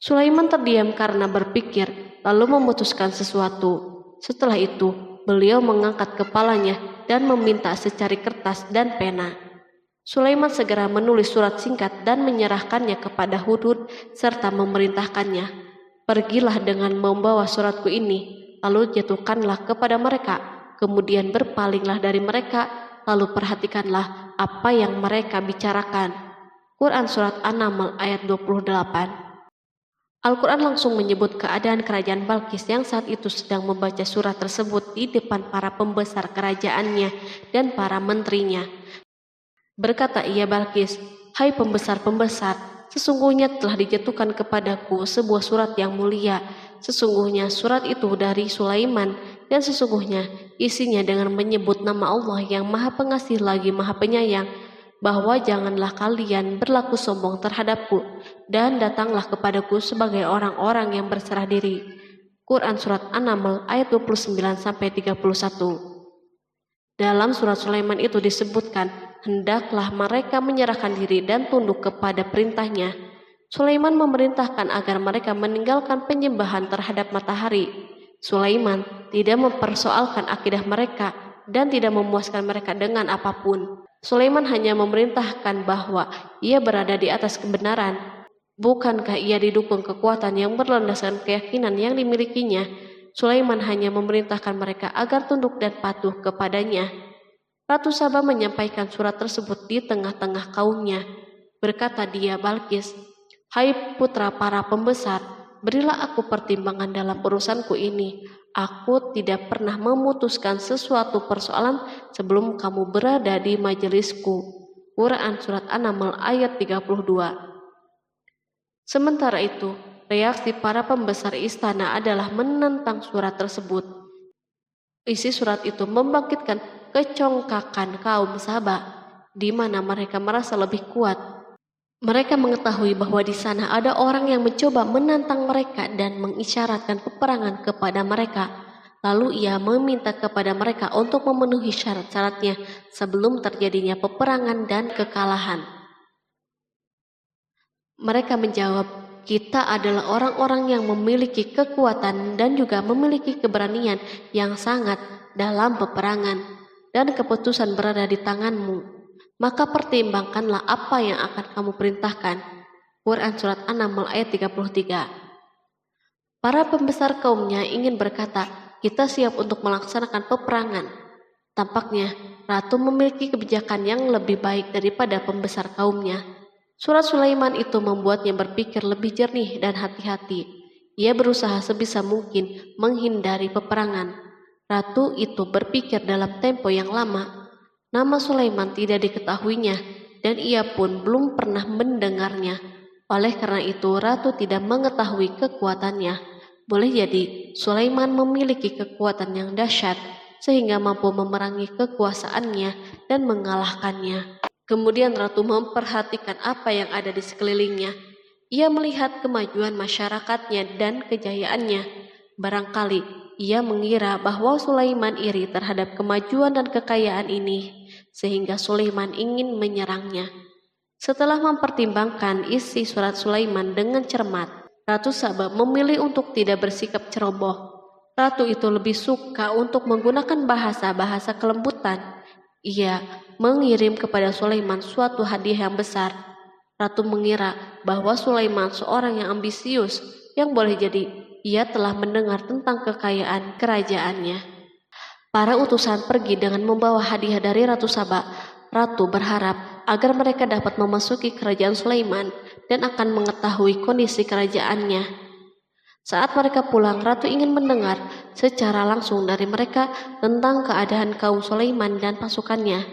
Sulaiman terdiam karena berpikir, lalu memutuskan sesuatu. Setelah itu, beliau mengangkat kepalanya dan meminta secari kertas dan pena. Sulaiman segera menulis surat singkat dan menyerahkannya kepada Hudhud serta memerintahkannya, "Pergilah dengan membawa suratku ini, lalu jatuhkanlah kepada mereka. Kemudian berpalinglah dari mereka, lalu perhatikanlah apa yang mereka bicarakan." Quran Surat An-Naml ayat 28. Al-Quran langsung menyebut keadaan kerajaan Balqis yang saat itu sedang membaca surat tersebut di depan para pembesar kerajaannya dan para menterinya. Berkata ia Balqis, "Hai pembesar-pembesar, sesungguhnya telah dijatuhkan kepadaku sebuah surat yang mulia. Sesungguhnya surat itu dari Sulaiman, dan sesungguhnya isinya dengan menyebut nama Allah yang Maha Pengasih lagi Maha Penyayang, bahwa janganlah kalian berlaku sombong terhadapku, dan datanglah kepadaku sebagai orang-orang yang berserah diri." Quran Surat An-Naml ayat 29-31. Dalam surat Sulaiman itu disebutkan, hendaklah mereka menyerahkan diri dan tunduk kepada perintahnya. Sulaiman memerintahkan agar mereka meninggalkan penyembahan terhadap matahari. Sulaiman tidak mempersoalkan akidah mereka dan tidak memuaskan mereka dengan apapun. Sulaiman hanya memerintahkan bahwa ia berada di atas kebenaran. Bukankah ia didukung kekuatan yang berlandaskan keyakinan yang dimilikinya? Sulaiman hanya memerintahkan mereka agar tunduk dan patuh kepadanya. Ratu Saba menyampaikan surat tersebut di tengah-tengah kaumnya. Berkata dia, Balkis, "Hai putra para pembesar, berilah aku pertimbangan dalam urusanku ini. Aku tidak pernah memutuskan sesuatu persoalan sebelum kamu berada di majelisku." Quran Surat An-Naml ayat 32. Sementara itu, reaksi para pembesar istana adalah menentang surat tersebut. Isi surat itu membangkitkan kecongkakan kaum Saba, di mana mereka merasa lebih kuat. Mereka mengetahui bahwa di sana ada orang yang mencoba menantang mereka dan mengisyaratkan peperangan kepada mereka. Lalu ia meminta kepada mereka untuk memenuhi syarat-syaratnya sebelum terjadinya peperangan dan kekalahan. Mereka menjawab, "Kita adalah orang-orang yang memiliki kekuatan dan juga memiliki keberanian yang sangat dalam peperangan, dan keputusan berada di tanganmu. Maka pertimbangkanlah apa yang akan kamu perintahkan." Quran Surat An-Naml ayat 33. Para pembesar kaumnya ingin berkata, "Kita siap untuk melaksanakan peperangan." Tampaknya ratu memiliki kebijakan yang lebih baik daripada pembesar kaumnya. Surat Sulaiman itu membuatnya berpikir lebih jernih dan hati-hati. Ia berusaha sebisa mungkin menghindari peperangan. Ratu itu berpikir dalam tempo yang lama. Nama Sulaiman tidak diketahuinya, dan ia pun belum pernah mendengarnya. Oleh karena itu, ratu tidak mengetahui kekuatannya. Boleh jadi Sulaiman memiliki kekuatan yang dahsyat sehingga mampu memerangi kekuasaannya dan mengalahkannya. Kemudian ratu memperhatikan apa yang ada di sekelilingnya. Ia melihat kemajuan masyarakatnya dan kejayaannya. Barangkali ia mengira bahwa Sulaiman iri terhadap kemajuan dan kekayaan ini, sehingga Sulaiman ingin menyerangnya. Setelah mempertimbangkan isi surat Sulaiman dengan cermat, Ratu Saba memilih untuk tidak bersikap ceroboh. Ratu itu lebih suka untuk menggunakan bahasa-bahasa kelembutan. Ia mengirim kepada Sulaiman suatu hadiah yang besar. Ratu mengira bahwa Sulaiman seorang yang ambisius, yang boleh jadi ia telah mendengar tentang kekayaan kerajaannya. Para utusan pergi dengan membawa hadiah dari Ratu Saba. Ratu berharap agar mereka dapat memasuki kerajaan Sulaiman dan akan mengetahui kondisi kerajaannya. Saat mereka pulang, Ratu ingin mendengar secara langsung dari mereka tentang keadaan kaum Sulaiman dan pasukannya.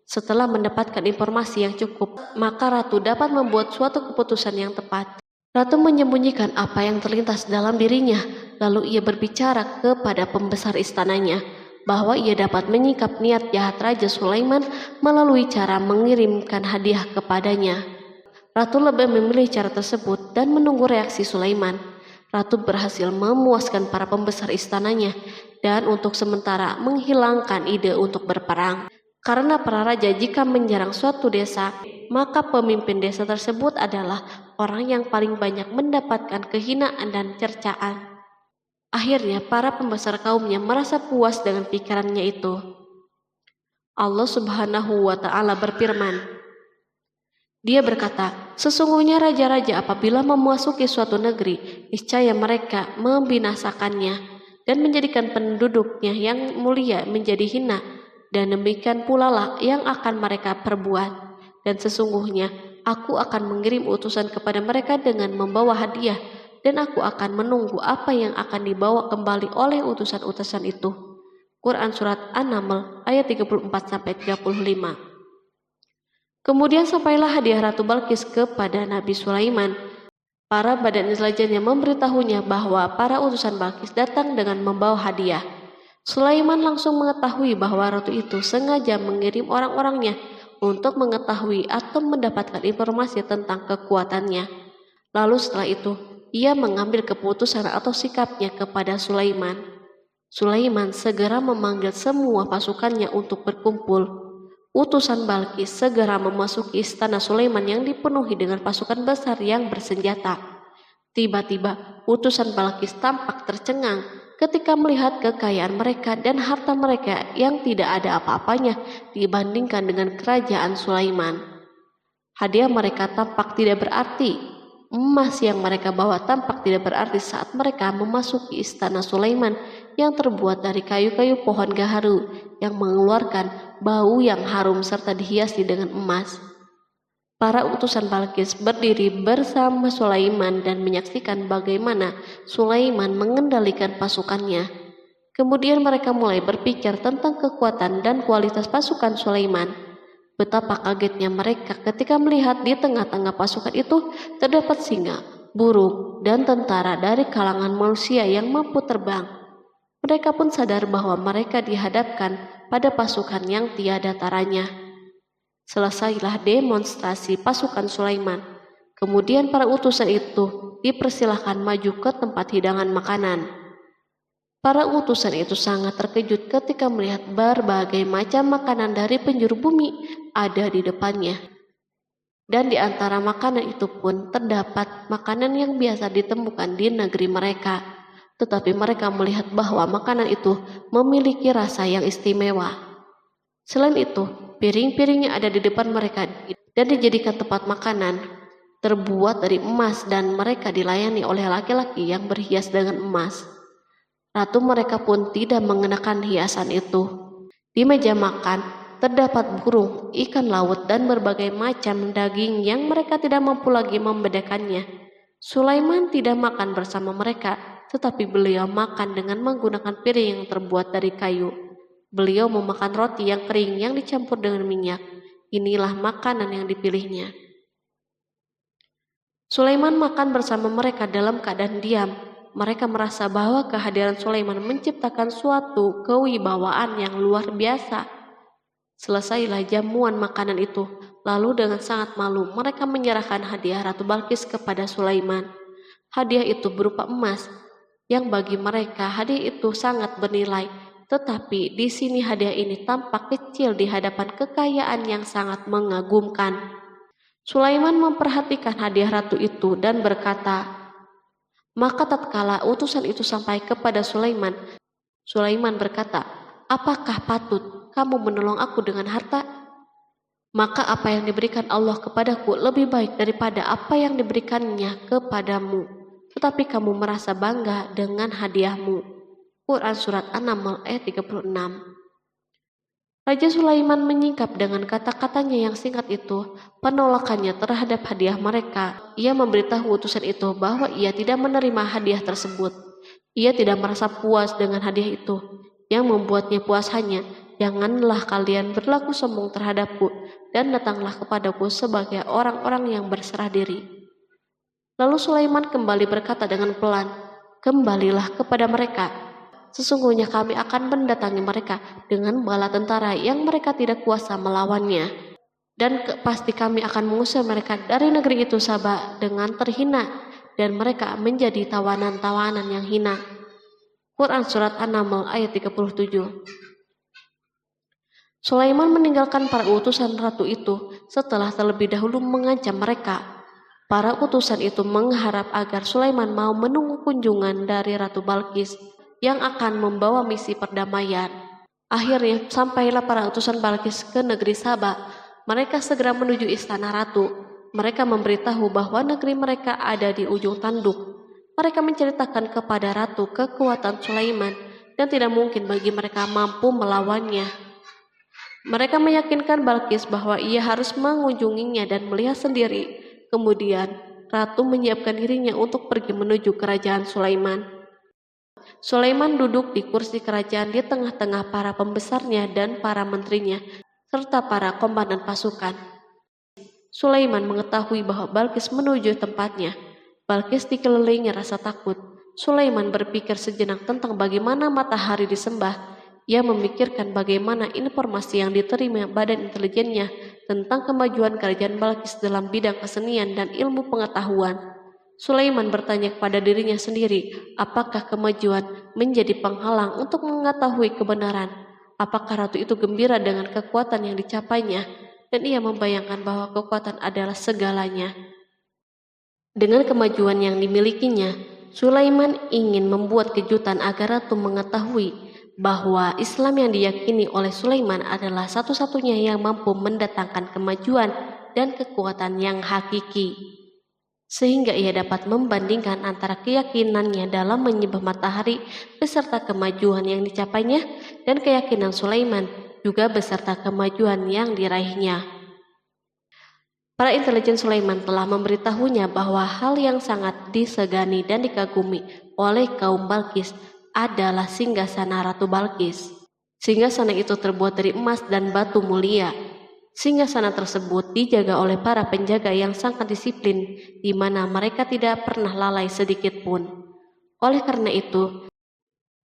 Setelah mendapatkan informasi yang cukup, maka Ratu dapat membuat suatu keputusan yang tepat. Ratu menyembunyikan apa yang terlintas dalam dirinya, lalu ia berbicara kepada pembesar istananya bahwa ia dapat menyingkap niat jahat Raja Sulaiman melalui cara mengirimkan hadiah kepadanya. Ratu lebih memilih cara tersebut dan menunggu reaksi Sulaiman. Ratu berhasil memuaskan para pembesar istananya dan untuk sementara menghilangkan ide untuk berperang. Karena para raja jika menyerang suatu desa, maka pemimpin desa tersebut adalah orang yang paling banyak mendapatkan kehinaan dan cercaan. Akhirnya para pembesar kaumnya merasa puas dengan pikirannya itu. Allah Subhanahu wa Ta'ala berfirman, Dia berkata, "Sesungguhnya raja-raja apabila memasuki suatu negeri, niscaya mereka membinasakannya dan menjadikan penduduknya yang mulia menjadi hina, dan demikian pula lah yang akan mereka perbuat. Dan sesungguhnya aku akan mengirim utusan kepada mereka dengan membawa hadiah, dan aku akan menunggu apa yang akan dibawa kembali oleh utusan-utusan itu." Quran Surat An-Naml ayat 34-35. Kemudian sampailah hadiah Ratu Balkis kepada Nabi Sulaiman. Para badan intelijennya memberitahunya bahwa para utusan Balkis datang dengan membawa hadiah. Sulaiman langsung mengetahui bahwa ratu itu sengaja mengirim orang-orangnya untuk mengetahui atau mendapatkan informasi tentang kekuatannya. Lalu setelah itu, ia mengambil keputusan atau sikapnya kepada Sulaiman. Sulaiman segera memanggil semua pasukannya untuk berkumpul. Utusan Balkis segera memasuki istana Sulaiman yang dipenuhi dengan pasukan besar yang bersenjata. Tiba-tiba, utusan Balkis tampak tercengang ketika melihat kekayaan mereka dan harta mereka yang tidak ada apa-apanya dibandingkan dengan kerajaan Sulaiman. Hadiah mereka tampak tidak berarti. Emas yang mereka bawa tampak tidak berarti saat mereka memasuki istana Sulaiman yang terbuat dari kayu-kayu pohon gaharu yang mengeluarkan bau yang harum serta dihiasi dengan emas. Para utusan Balkis berdiri bersama Sulaiman dan menyaksikan bagaimana Sulaiman mengendalikan pasukannya. Kemudian mereka mulai berpikir tentang kekuatan dan kualitas pasukan Sulaiman. Betapa kagetnya mereka ketika melihat di tengah-tengah pasukan itu terdapat singa, burung, dan tentara dari kalangan manusia yang mampu terbang. Mereka pun sadar bahwa mereka dihadapkan pada pasukan yang tiada taranya. Selesailah demonstrasi pasukan Sulaiman. Kemudian para utusan itu dipersilahkan maju ke tempat hidangan makanan. Para utusan itu sangat terkejut ketika melihat berbagai macam makanan dari penjuru bumi ada di depannya. Dan di antara makanan itu pun terdapat makanan yang biasa ditemukan di negeri mereka. Tetapi mereka melihat bahwa makanan itu memiliki rasa yang istimewa. Selain itu, piring-piring yang ada di depan mereka dan dijadikan tempat makanan terbuat dari emas dan mereka dilayani oleh laki-laki yang berhias dengan emas. Ratu mereka pun tidak mengenakan hiasan itu. Di meja makan terdapat burung, ikan laut, dan berbagai macam daging yang mereka tidak mampu lagi membedakannya. Sulaiman tidak makan bersama mereka, tetapi beliau makan dengan menggunakan piring yang terbuat dari kayu. Beliau memakan roti yang kering yang dicampur dengan minyak. Inilah makanan yang dipilihnya. Sulaiman makan bersama mereka dalam keadaan diam. Mereka merasa bahwa kehadiran Sulaiman menciptakan suatu kewibawaan yang luar biasa. Selesailah jamuan makanan itu. Lalu dengan sangat malu mereka menyerahkan hadiah Ratu Balkis kepada Sulaiman. Hadiah itu berupa emas, yang bagi mereka hadiah itu sangat bernilai. Tetapi di sini hadiah ini tampak kecil di hadapan kekayaan yang sangat mengagumkan. Sulaiman memperhatikan hadiah ratu itu dan berkata, maka tatkala utusan itu sampai kepada Sulaiman, Sulaiman berkata, apakah patut kamu menolong aku dengan harta? Maka apa yang diberikan Allah kepadaku lebih baik daripada apa yang diberikannya kepadamu. Tetapi kamu merasa bangga dengan hadiahmu. Quran Surat An-Naml ayat 36. Raja Sulaiman menyingkap dengan kata-katanya yang singkat itu penolakannya terhadap hadiah mereka. Ia memberitahu utusan itu bahwa ia tidak menerima hadiah tersebut. Ia tidak merasa puas dengan hadiah itu. Yang membuatnya puas hanya, janganlah kalian berlaku sombong terhadapku dan datanglah kepadaku sebagai orang-orang yang berserah diri. Lalu Sulaiman kembali berkata dengan pelan, kembalilah kepada mereka. Sesungguhnya kami akan mendatangi mereka dengan bala tentara yang mereka tidak kuasa melawannya. Dan pasti kami akan mengusir mereka dari negeri itu Saba dengan terhina dan mereka menjadi tawanan-tawanan yang hina. Quran Surat An-Naml ayat 37. Sulaiman meninggalkan para utusan ratu itu setelah terlebih dahulu mengancam mereka. Para utusan itu mengharap agar Sulaiman mau menunggu kunjungan dari Ratu Balkis yang akan membawa misi perdamaian. Akhirnya sampailah para utusan Balkis ke negeri Saba. Mereka segera menuju istana ratu. Mereka memberitahu bahwa negeri mereka ada di ujung tanduk. Mereka menceritakan kepada ratu kekuatan Sulaiman dan tidak mungkin bagi mereka mampu melawannya. Mereka meyakinkan Balkis bahwa ia harus mengunjunginya dan melihat sendiri. Kemudian ratu menyiapkan dirinya untuk pergi menuju kerajaan Sulaiman. Sulaiman duduk di kursi kerajaan di tengah-tengah para pembesarnya dan para menterinya, serta para komandan pasukan. Sulaiman mengetahui bahwa Balkis menuju tempatnya. Balkis dikelilingi rasa takut. Sulaiman berpikir sejenak tentang bagaimana matahari disembah. Ia memikirkan bagaimana informasi yang diterima badan intelijennya tentang kemajuan kerajaan Balkis dalam bidang kesenian dan ilmu pengetahuan. Sulaiman bertanya kepada dirinya sendiri, apakah kemajuan menjadi penghalang untuk mengetahui kebenaran? Apakah ratu itu gembira dengan kekuatan yang dicapainya? Dan ia membayangkan bahwa kekuatan adalah segalanya. Dengan kemajuan yang dimilikinya, Sulaiman ingin membuat kejutan agar ratu mengetahui bahwa Islam yang diyakini oleh Sulaiman adalah satu-satunya yang mampu mendatangkan kemajuan dan kekuatan yang hakiki. sehingga ia dapat membandingkan antara keyakinannya dalam menyembah matahari beserta kemajuan yang dicapainya dan keyakinan Sulaiman juga beserta kemajuan yang diraihnya. Para intelijen Sulaiman telah memberitahunya bahwa hal yang sangat disegani dan dikagumi oleh kaum Balkis adalah singgasana Ratu Balkis. Singgasana itu terbuat dari emas dan batu mulia. Singgasana tersebut dijaga oleh para penjaga yang sangat disiplin, di mana mereka tidak pernah lalai sedikit pun. Oleh karena itu,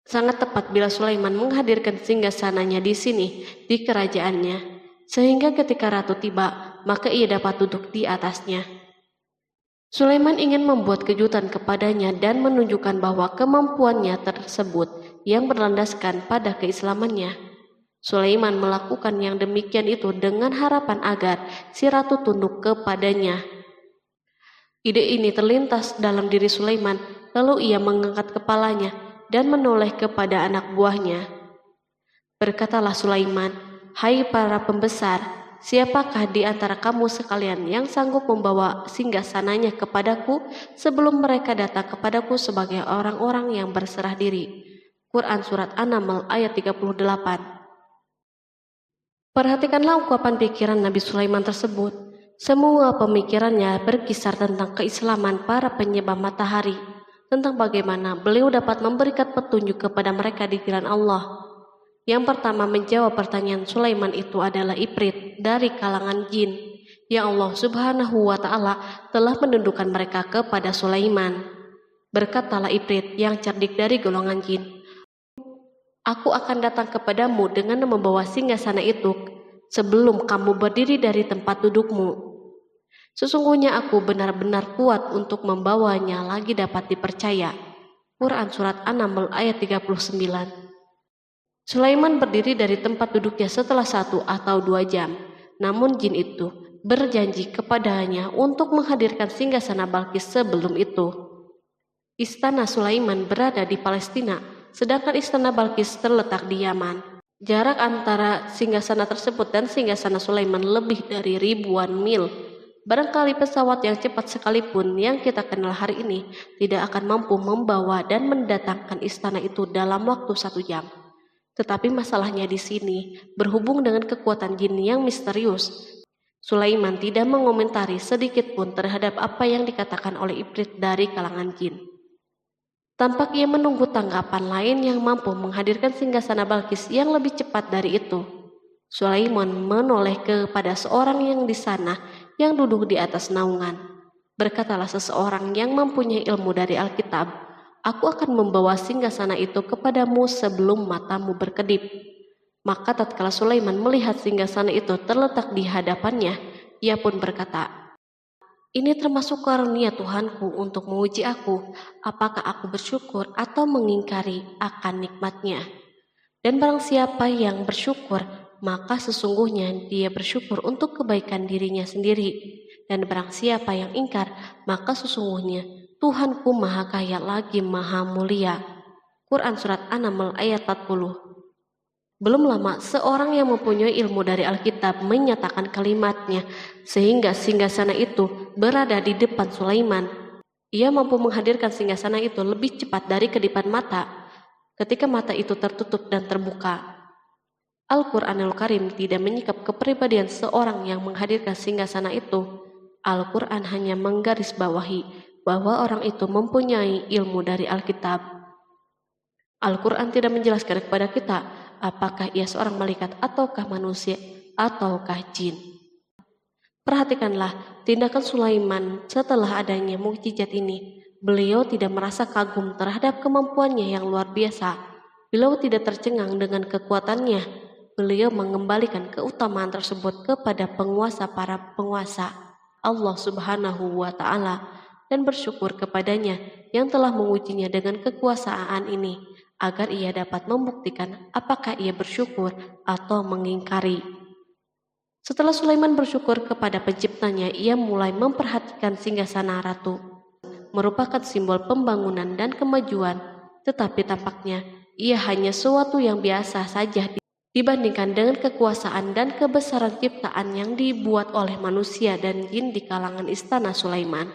sangat tepat bila Sulaiman menghadirkan singgasananya di sini, di kerajaannya, sehingga ketika ratu tiba, maka ia dapat duduk di atasnya. Sulaiman ingin membuat kejutan kepadanya dan menunjukkan bahwa kemampuannya tersebut yang berlandaskan pada keislamannya. Sulaiman melakukan yang demikian itu dengan harapan agar si ratu tunduk kepadanya. Ide ini terlintas dalam diri Sulaiman, lalu ia mengangkat kepalanya dan menoleh kepada anak buahnya. Berkatalah Sulaiman, "Hai para pembesar, siapakah di antara kamu sekalian yang sanggup membawa singgasananya kepadaku sebelum mereka datang kepadaku sebagai orang-orang yang berserah diri?" Quran Surat An-Naml ayat 38. Perhatikanlah ungkapan pikiran Nabi Sulaiman tersebut. Semua pemikirannya berkisar tentang keislaman para penyembah matahari, tentang bagaimana beliau dapat memberikan petunjuk kepada mereka di jalan Allah. Yang pertama menjawab pertanyaan Sulaiman itu adalah Ifrit dari kalangan jin, yang Allah Subhanahu wa Ta'ala telah menundukkan mereka kepada Sulaiman. Berkatalah Ifrit yang cerdik dari golongan jin, "Aku akan datang kepadamu dengan membawa singgasana itu sebelum kamu berdiri dari tempat dudukmu. Sesungguhnya aku benar-benar kuat untuk membawanya lagi dapat dipercaya." Quran Surat An-Naml ayat 39. Sulaiman berdiri dari tempat duduknya setelah 1 atau 2 jam. Namun jin itu berjanji kepadanya untuk menghadirkan singgasana Balkis sebelum itu. Istana Sulaiman berada di Palestina, sedangkan istana Balkis terletak di Yaman. Jarak antara singgasana tersebut dan singgasana Sulaiman lebih dari ribuan mil. Barangkali pesawat yang cepat sekalipun yang kita kenal hari ini tidak akan mampu membawa dan mendatangkan istana itu dalam waktu 1 jam. Tetapi masalahnya di sini berhubung dengan kekuatan jin yang misterius. Sulaiman tidak mengomentari sedikit pun terhadap apa yang dikatakan oleh Ifrit dari kalangan jin. Tampak ia menunggu tanggapan lain yang mampu menghadirkan singgasana Balkis yang lebih cepat dari itu. Sulaiman menoleh kepada seorang yang di sana yang duduk di atas naungan. Berkatalah seseorang yang mempunyai ilmu dari Alkitab, "Aku akan membawa singgasana itu kepadamu sebelum matamu berkedip." Maka tatkala Sulaiman melihat singgasana itu terletak di hadapannya, ia pun berkata, "Ini termasuk karunia Tuhanku untuk menguji aku, apakah aku bersyukur atau mengingkari akan nikmatnya. Dan barang siapa yang bersyukur, maka sesungguhnya dia bersyukur untuk kebaikan dirinya sendiri. Dan barang siapa yang ingkar, maka sesungguhnya Tuhanku maha kaya lagi maha mulia." Quran Surat An-Naml ayat 40. Belum lama, seorang yang mempunyai ilmu dari Alkitab menyatakan kalimatnya, sehingga singgasana itu berada di depan Sulaiman. Ia mampu menghadirkan singgasana itu lebih cepat dari kedipan mata, ketika mata itu tertutup dan terbuka. Al-Quranul Karim tidak menyikap kepribadian seorang yang menghadirkan singgasana itu. Al-Quran hanya menggarisbawahi bahwa orang itu mempunyai ilmu dari Alkitab. Al-Quran tidak menjelaskan kepada kita apakah ia seorang malaikat ataukah manusia ataukah jin. Perhatikanlah tindakan Sulaiman setelah adanya mukjizat ini. Beliau tidak merasa kagum terhadap kemampuannya yang luar biasa. Beliau tidak tercengang dengan kekuatannya. Beliau mengembalikan keutamaan tersebut kepada penguasa para penguasa, Allah Subhanahu wa Ta'ala, dan bersyukur kepadanya yang telah mengujinya dengan kekuasaan ini, agar ia dapat membuktikan apakah ia bersyukur atau mengingkari. Setelah Sulaiman bersyukur kepada penciptanya, ia mulai memperhatikan singgasana ratu. Merupakan simbol pembangunan dan kemajuan, tetapi tampaknya ia hanya sesuatu yang biasa saja dibandingkan dengan kekuasaan dan kebesaran ciptaan yang dibuat oleh manusia dan jin di kalangan istana Sulaiman.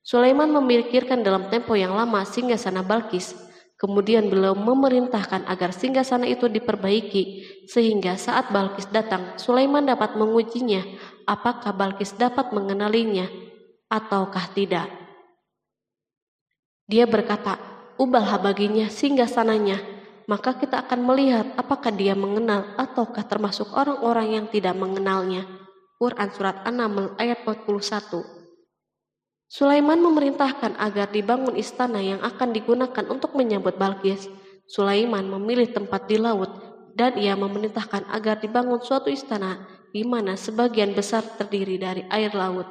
Sulaiman memikirkan dalam tempo yang lama singgasana Balkis. Kemudian beliau memerintahkan agar singgasana itu diperbaiki, sehingga saat Balkis datang, Sulaiman dapat mengujinya apakah Balkis dapat mengenalinya ataukah tidak. Dia berkata, "Ubahlah baginya singgasananya, maka kita akan melihat apakah dia mengenal ataukah termasuk orang-orang yang tidak mengenalnya." Quran Surat An-Naml ayat 41. Sulaiman memerintahkan agar dibangun istana yang akan digunakan untuk menyambut Balkis. Sulaiman memilih tempat di laut dan ia memerintahkan agar dibangun suatu istana di mana sebagian besar terdiri dari air laut.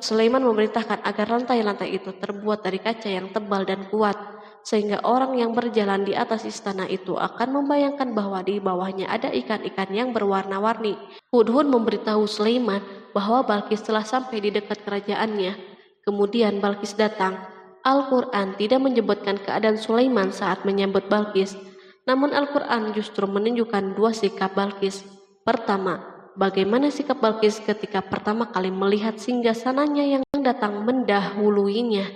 Sulaiman memerintahkan agar lantai-lantai itu terbuat dari kaca yang tebal dan kuat, sehingga orang yang berjalan di atas istana itu akan membayangkan bahwa di bawahnya ada ikan-ikan yang berwarna-warni. Hudhud memberitahu Sulaiman bahwa Balkis telah sampai di dekat kerajaannya. Kemudian Balkis datang. Al-Quran tidak menyebutkan keadaan Sulaiman saat menyambut Balkis, namun Al-Quran justru menunjukkan dua sikap Balkis. Pertama, bagaimana sikap Balkis ketika pertama kali melihat singgasananya yang datang mendahuluinya,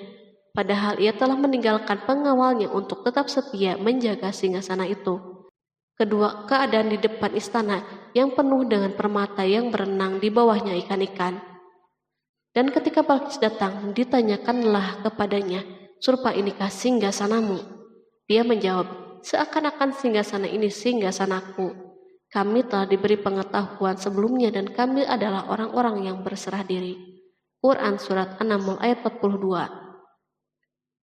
padahal ia telah meninggalkan pengawalnya untuk tetap setia menjaga singgasana itu. Kedua, keadaan di depan istana yang penuh dengan permata yang berenang di bawahnya ikan-ikan. Dan ketika Balkis datang, ditanyakanlah kepadanya, "Serupa inikah singgasanamu?" Dia menjawab, "Seakan-akan singgasana ini singgasanaku. Kami telah diberi pengetahuan sebelumnya dan kami adalah orang-orang yang berserah diri." Quran Surat An-Naml ayat 42.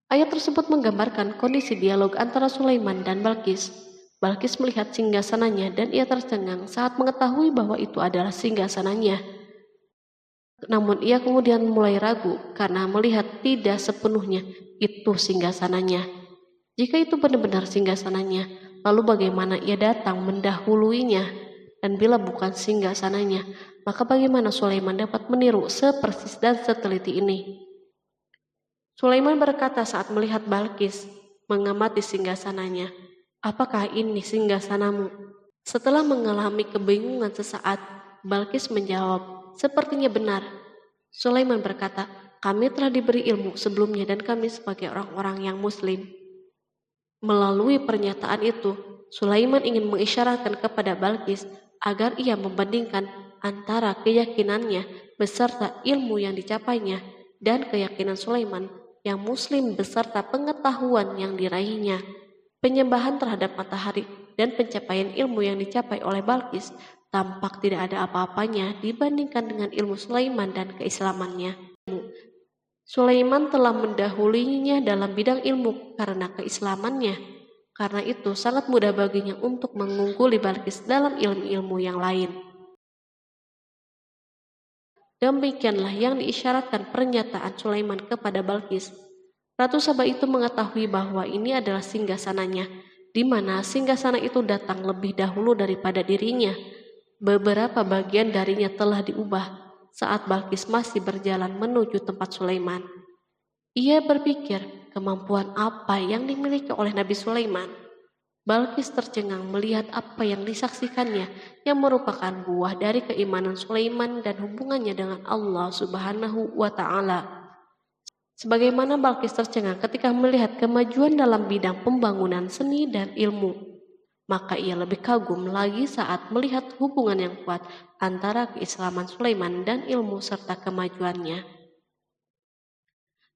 Ayat tersebut menggambarkan kondisi dialog antara Sulaiman dan Balkis. Balkis melihat singgasananya dan ia tercengang saat mengetahui bahwa itu adalah singgasananya. Namun ia kemudian mulai ragu karena melihat tidak sepenuhnya itu singgasananya. Jika itu benar-benar singgasananya, lalu bagaimana ia datang mendahuluinya? Dan bila bukan singgasananya, maka bagaimana Sulaiman dapat meniru sepersis dan seteliti ini? Sulaiman berkata saat melihat Balkis mengamati singgasananya, "Apakah ini singgasanamu?" Setelah mengalami kebingungan sesaat, Balkis menjawab, "Sepertinya benar." Sulaiman berkata, "Kami telah diberi ilmu sebelumnya dan kami sebagai orang-orang yang muslim." Melalui pernyataan itu, Sulaiman ingin mengisyaratkan kepada Balkis agar ia membandingkan antara keyakinannya beserta ilmu yang dicapainya dan keyakinan Sulaiman yang muslim beserta pengetahuan yang diraihnya. Penyembahan terhadap matahari dan pencapaian ilmu yang dicapai oleh Balkis tampak tidak ada apa-apanya dibandingkan dengan ilmu Sulaiman dan keislamannya. Sulaiman telah mendahulinya dalam bidang ilmu karena keislamannya. Karena itu sangat mudah baginya untuk mengungguli Balkis dalam ilmu-ilmu yang lain. Demikianlah yang diisyaratkan pernyataan Sulaiman kepada Balkis. Ratu Saba itu mengetahui bahwa ini adalah singgasananya, di mana singgasana itu datang lebih dahulu daripada dirinya. Beberapa bagian darinya telah diubah saat Balkis masih berjalan menuju tempat Sulaiman. Ia berpikir kemampuan apa yang dimiliki oleh Nabi Sulaiman. Balkis tercengang melihat apa yang disaksikannya yang merupakan buah dari keimanan Sulaiman dan hubungannya dengan Allah Subhanahu wa Ta'ala. Sebagaimana Balkis tercengang ketika melihat kemajuan dalam bidang pembangunan seni dan ilmu, maka ia lebih kagum lagi saat melihat hubungan yang kuat antara keislaman Sulaiman dan ilmu serta kemajuannya.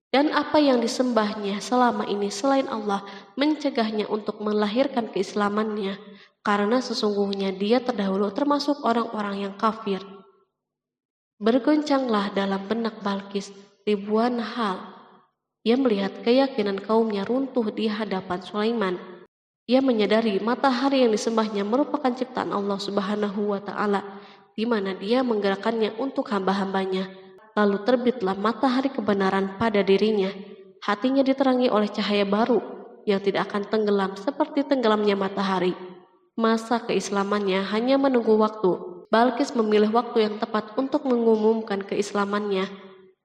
Dan apa yang disembahnya selama ini selain Allah mencegahnya untuk melahirkan keislamannya, karena sesungguhnya dia terdahulu termasuk orang-orang yang kafir. Bergoncanglah dalam benak Balkis ribuan hal. Ia melihat keyakinan kaumnya runtuh di hadapan Sulaiman. Ia menyadari matahari yang disembahnya merupakan ciptaan Allah Subhanahu wa Ta'ala, di mana dia menggerakkannya untuk hamba-hambanya. Lalu terbitlah matahari kebenaran pada dirinya. Hatinya diterangi oleh cahaya baru yang tidak akan tenggelam seperti tenggelamnya matahari. Masa keislamannya hanya menunggu waktu. Balkis memilih waktu yang tepat untuk mengumumkan keislamannya.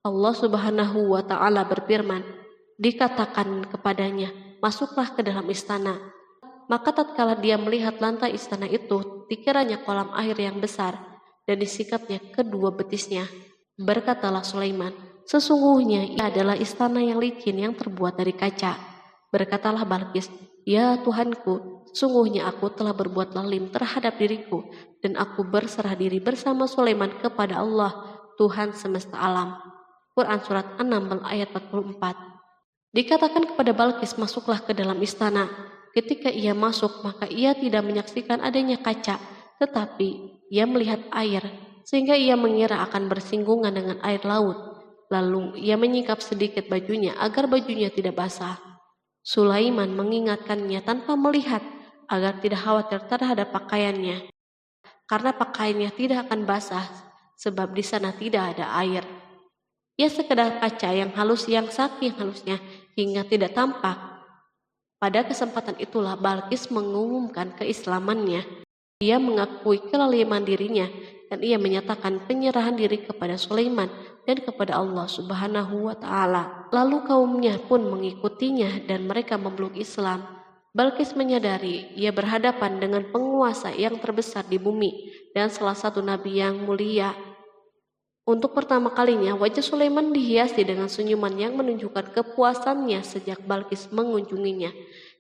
Allah Subhanahu wa Ta'ala berfirman, dikatakan kepadanya, "Masuklah ke dalam istana." Maka tatkala dia melihat lantai istana itu, dikiranya kolam air yang besar dan disikapnya kedua betisnya. Berkatalah Sulaiman, Sesungguhnya ia adalah istana yang licin yang terbuat dari kaca. Berkatalah Balqis, "Ya Tuhanku, sesungguhnya aku telah berbuat zalim terhadap diriku, dan aku berserah diri bersama Sulaiman kepada Allah, Tuhan semesta alam." Quran Surat 6 ayat 44. Dikatakan kepada Balqis, masuklah ke dalam istana. Ketika ia masuk, maka ia tidak menyaksikan adanya kaca, tetapi ia melihat air, sehingga ia mengira akan bersinggungan dengan air laut. Lalu ia menyingkap sedikit bajunya agar bajunya tidak basah. Sulaiman mengingatkannya tanpa melihat agar tidak khawatir terhadap pakaiannya, karena pakaiannya tidak akan basah sebab di sana tidak ada air. Ia sekedar kaca yang halus yang saking halusnya hingga tidak tampak. Pada kesempatan itulah Balqis mengumumkan keislamannya. Ia mengakui kelaliman dirinya dan ia menyatakan penyerahan diri kepada Sulaiman dan kepada Allah Subhanahu wa Ta'ala. Lalu kaumnya pun mengikutinya dan mereka memeluk Islam. Balqis menyadari ia berhadapan dengan penguasa yang terbesar di bumi dan salah satu nabi yang mulia. Untuk pertama kalinya wajah Sulaiman dihiasi dengan senyuman yang menunjukkan kepuasannya sejak Balqis mengunjunginya.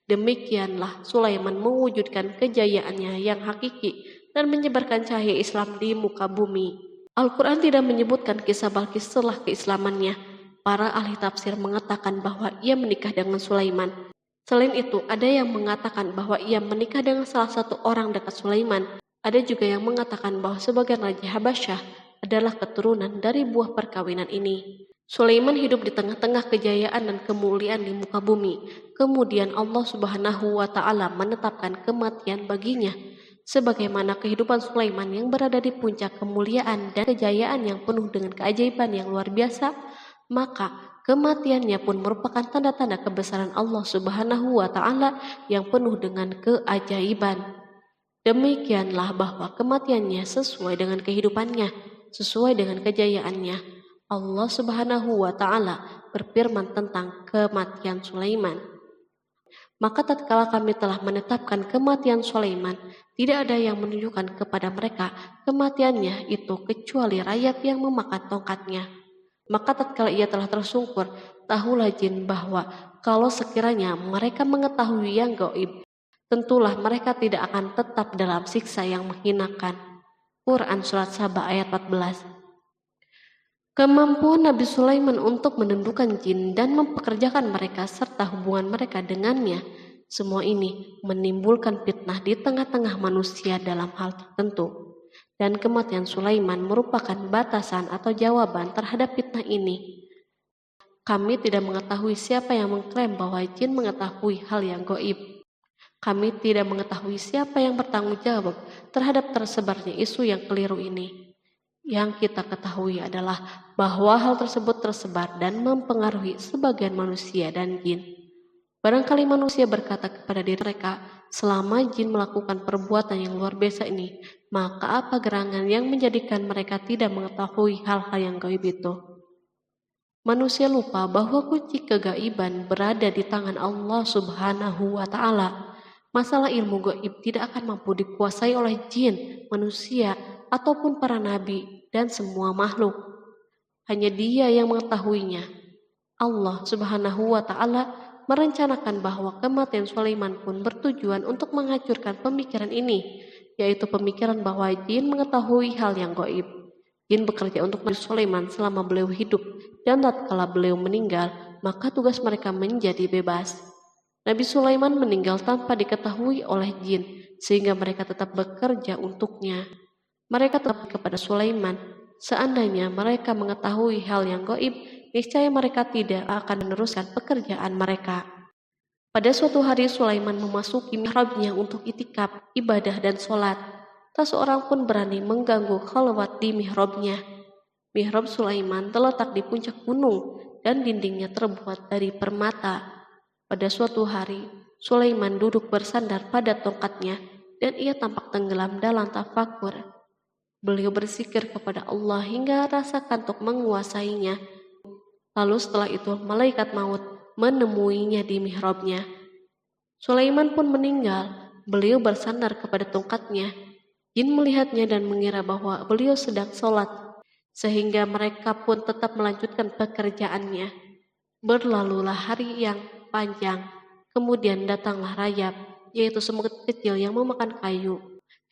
Demikianlah Sulaiman mewujudkan kejayaannya yang hakiki dan menyebarkan cahaya Islam di muka bumi. Al-Quran tidak menyebutkan kisah Balqis setelah keislamannya. Para ahli tafsir mengatakan bahwa ia menikah dengan Sulaiman. Selain itu, ada yang mengatakan bahwa ia menikah dengan salah satu orang dekat Sulaiman. Ada juga yang mengatakan bahwa sebagian Raja Habasyah adalah keturunan dari buah perkawinan ini. Sulaiman hidup di tengah-tengah kejayaan dan kemuliaan di muka bumi. Kemudian Allah Subhanahu wa Ta'ala menetapkan kematian baginya. Sebagaimana kehidupan Sulaiman yang berada di puncak kemuliaan dan kejayaan yang penuh dengan keajaiban yang luar biasa, maka kematiannya pun merupakan tanda-tanda kebesaran Allah Subhanahu wa Ta'ala yang penuh dengan keajaiban. Demikianlah bahwa kematiannya sesuai dengan kehidupannya, sesuai dengan kejayaannya. Allah Subhanahu wa Ta'ala berfirman tentang kematian Sulaiman. Maka tatkala kami telah menetapkan kematian Sulaiman, tidak ada yang menunjukkan kepada mereka kematiannya itu kecuali rayap yang memakan tongkatnya. Maka tatkala ia telah tersungkur, tahulah jin bahwa kalau sekiranya mereka mengetahui yang gaib, tentulah mereka tidak akan tetap dalam siksa yang menghinakan. Quran Surat Saba ayat 14. Kemampuan Nabi Sulaiman untuk menundukkan jin dan mempekerjakan mereka serta hubungan mereka dengannya, semua ini menimbulkan fitnah di tengah-tengah manusia dalam hal tertentu. Dan kematian Sulaiman merupakan batasan atau jawaban terhadap fitnah ini. Kami tidak mengetahui siapa yang mengklaim bahwa jin mengetahui hal yang gaib. Kami tidak mengetahui siapa yang bertanggung jawab terhadap tersebarnya isu yang keliru ini. Yang kita ketahui adalah bahwa hal tersebut tersebar dan mempengaruhi sebagian manusia dan jin. Barangkali manusia berkata kepada diri mereka, selama jin melakukan perbuatan yang luar biasa ini, maka apa gerangan yang menjadikan mereka tidak mengetahui hal-hal yang gaib itu? Manusia lupa bahwa kunci kegaiban berada di tangan Allah Subhanahu wa Ta'ala. Masalah ilmu gaib tidak akan mampu dikuasai oleh jin, manusia, ataupun para nabi dan semua makhluk. Hanya Dia yang mengetahuinya. Allah Subhanahu wa Ta'ala merencanakan bahwa kematian Sulaiman pun bertujuan untuk menghancurkan pemikiran ini, yaitu pemikiran bahwa jin mengetahui hal yang gaib. Jin bekerja untuk Nabi Sulaiman selama beliau hidup, dan tatkala beliau meninggal, maka tugas mereka menjadi bebas. Nabi Sulaiman meninggal tanpa diketahui oleh jin, sehingga mereka tetap bekerja untuknya. Mereka tetap kepada Sulaiman. Seandainya mereka mengetahui hal yang gaib, niscaya mereka tidak akan meneruskan pekerjaan mereka. Pada suatu hari Sulaiman memasuki mihrabnya untuk itikaf, ibadah dan sholat. Tak seorang pun berani mengganggu khalwat di mihrabnya. Mihrab Sulaiman terletak di puncak gunung dan dindingnya terbuat dari permata. Pada suatu hari, Sulaiman duduk bersandar pada tongkatnya dan ia tampak tenggelam dalam tafakur. Beliau berzikir kepada Allah hingga rasa kantuk menguasainya. Lalu setelah itu malaikat maut menemuinya di mihrabnya. Sulaiman pun meninggal. Beliau bersandar kepada tongkatnya. Jin melihatnya dan mengira bahwa beliau sedang sholat. sehingga mereka pun tetap melanjutkan pekerjaannya. Berlalulah hari yang panjang, kemudian datanglah rayap, yaitu semut kecil yang memakan kayu.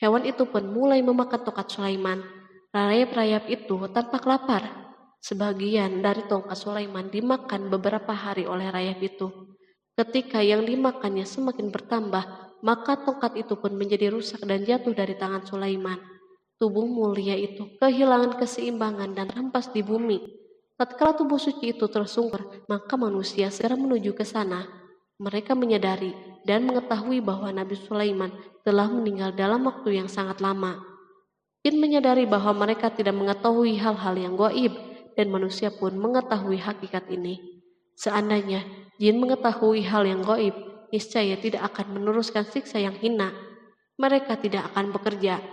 Hewan itu pun mulai memakan tongkat Sulaiman. Rayap-rayap itu tampak lapar. Sebagian dari tongkat Sulaiman dimakan beberapa hari oleh rayap itu. Ketika yang dimakannya semakin bertambah, maka tongkat itu pun menjadi rusak dan jatuh dari tangan Sulaiman. Tubuh mulia itu kehilangan keseimbangan dan terhempas di bumi. Tatkala tubuh suci itu tersungkur, maka manusia segera menuju ke sana. Mereka menyadari dan mengetahui bahwa Nabi Sulaiman telah meninggal dalam waktu yang sangat lama. Jin menyadari bahwa mereka tidak mengetahui hal-hal yang gaib, dan manusia pun mengetahui hakikat ini. Seandainya jin mengetahui hal yang gaib, niscaya tidak akan meneruskan siksa yang hina. Mereka tidak akan bekerja.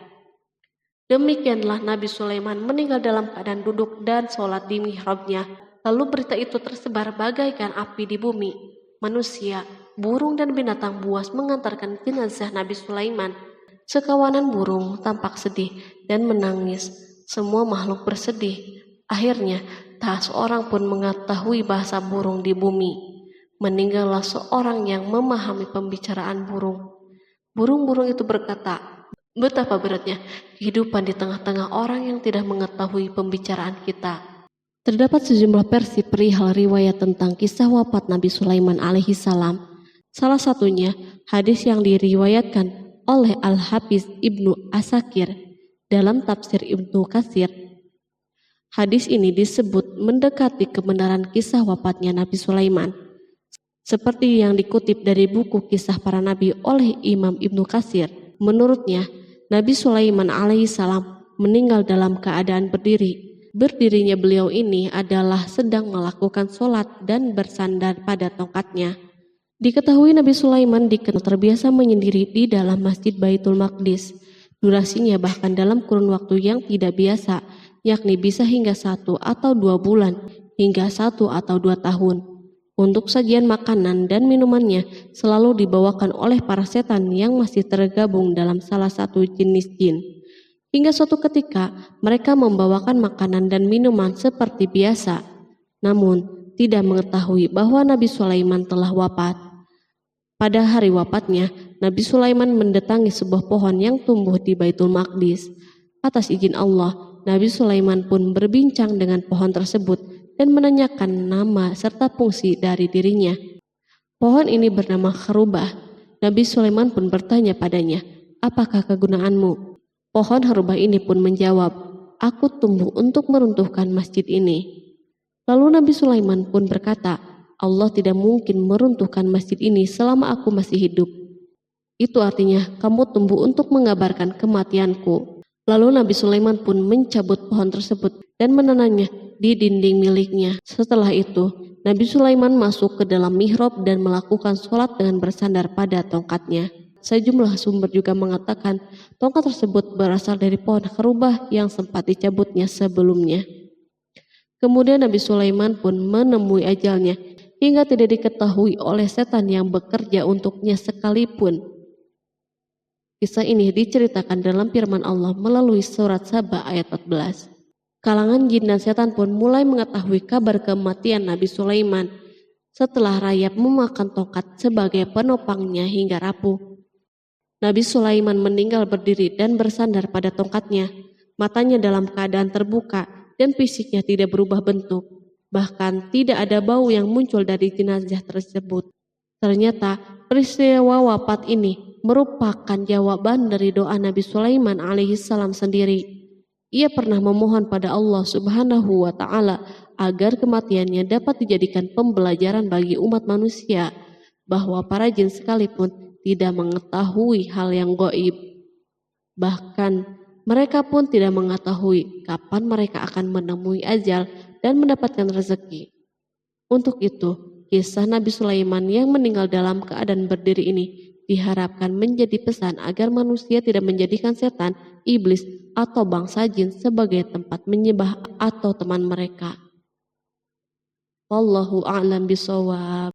Demikianlah Nabi Sulaiman meninggal dalam keadaan duduk dan sholat di mihrabnya. Lalu berita itu tersebar bagaikan api di bumi. Manusia, burung dan binatang buas mengantarkan jenazah Nabi Sulaiman. Sekawanan burung tampak sedih dan menangis. Semua makhluk bersedih. Akhirnya, tak seorang pun mengetahui bahasa burung di bumi. Meninggallah seorang yang memahami pembicaraan burung. Burung-burung itu berkata, "Betapa beratnya kehidupan di tengah-tengah orang yang tidak mengetahui pembicaraan kita." Terdapat sejumlah versi perihal riwayat tentang kisah wafat Nabi Sulaiman alaihi salam. Salah satunya hadis yang diriwayatkan oleh Al-Hafiz Ibnu Asakir dalam tafsir Ibnu Katsir. Hadis ini disebut mendekati kebenaran kisah wafatnya Nabi Sulaiman. Seperti yang dikutip dari buku Kisah Para Nabi oleh Imam Ibnu Katsir. Menurutnya, Nabi Sulaiman alaihissalam meninggal dalam keadaan berdiri. Berdirinya beliau ini adalah sedang melakukan sholat dan bersandar pada tongkatnya. Diketahui Nabi Sulaiman dikenal terbiasa menyendiri di dalam Masjid Baitul Maqdis. Durasinya bahkan dalam kurun waktu yang tidak biasa, yakni bisa hingga 1 atau 2 bulan, hingga 1 atau 2 tahun. Untuk sajian makanan dan minumannya selalu dibawakan oleh para setan yang masih tergabung dalam salah satu jenis jin. Hingga suatu ketika mereka membawakan makanan dan minuman seperti biasa, namun tidak mengetahui bahwa Nabi Sulaiman telah wafat. Pada hari wafatnya, Nabi Sulaiman mendatangi sebuah pohon yang tumbuh di Baitul Maqdis. Atas izin Allah, Nabi Sulaiman pun berbincang dengan pohon tersebut dan menanyakan nama serta fungsi dari dirinya. Pohon ini bernama Kharubah. Nabi Sulaiman pun bertanya padanya, "Apakah kegunaanmu?" Pohon Kharubah ini pun menjawab, "Aku tumbuh untuk meruntuhkan masjid ini." Lalu Nabi Sulaiman pun berkata, "Allah tidak mungkin meruntuhkan masjid ini selama aku masih hidup. Itu artinya kamu tumbuh untuk mengabarkan kematianku." Lalu Nabi Sulaiman pun mencabut pohon tersebut dan menanamnya di dinding miliknya. Setelah itu, Nabi Sulaiman masuk ke dalam mihrab dan melakukan sholat dengan bersandar pada tongkatnya. Sejumlah sumber juga mengatakan tongkat tersebut berasal dari pohon Kharubah yang sempat dicabutnya sebelumnya. Kemudian Nabi Sulaiman pun menemui ajalnya hingga tidak diketahui oleh setan yang bekerja untuknya sekalipun. Kisah ini diceritakan dalam firman Allah melalui surat Saba ayat 14. Kalangan jin dan setan pun mulai mengetahui kabar kematian Nabi Sulaiman setelah rayap memakan tongkat sebagai penopangnya hingga rapuh. Nabi Sulaiman meninggal berdiri dan bersandar pada tongkatnya. Matanya dalam keadaan terbuka dan fisiknya tidak berubah bentuk. Bahkan tidak ada bau yang muncul dari jenazah tersebut. Ternyata peristiwa wafat ini merupakan jawaban dari doa Nabi Sulaiman alaihissalam sendiri. Ia pernah memohon pada Allah Subhanahu wa Ta'ala agar kematiannya dapat dijadikan pembelajaran bagi umat manusia, bahwa para jin sekalipun tidak mengetahui hal yang gaib. Bahkan mereka pun tidak mengetahui kapan mereka akan menemui ajal dan mendapatkan rezeki. Untuk itu, kisah Nabi Sulaiman yang meninggal dalam keadaan berdiri ini diharapkan menjadi pesan agar manusia tidak menjadikan setan, iblis, atau bangsa jin sebagai tempat menyembah atau teman mereka. Wallahu a'lam bishawab.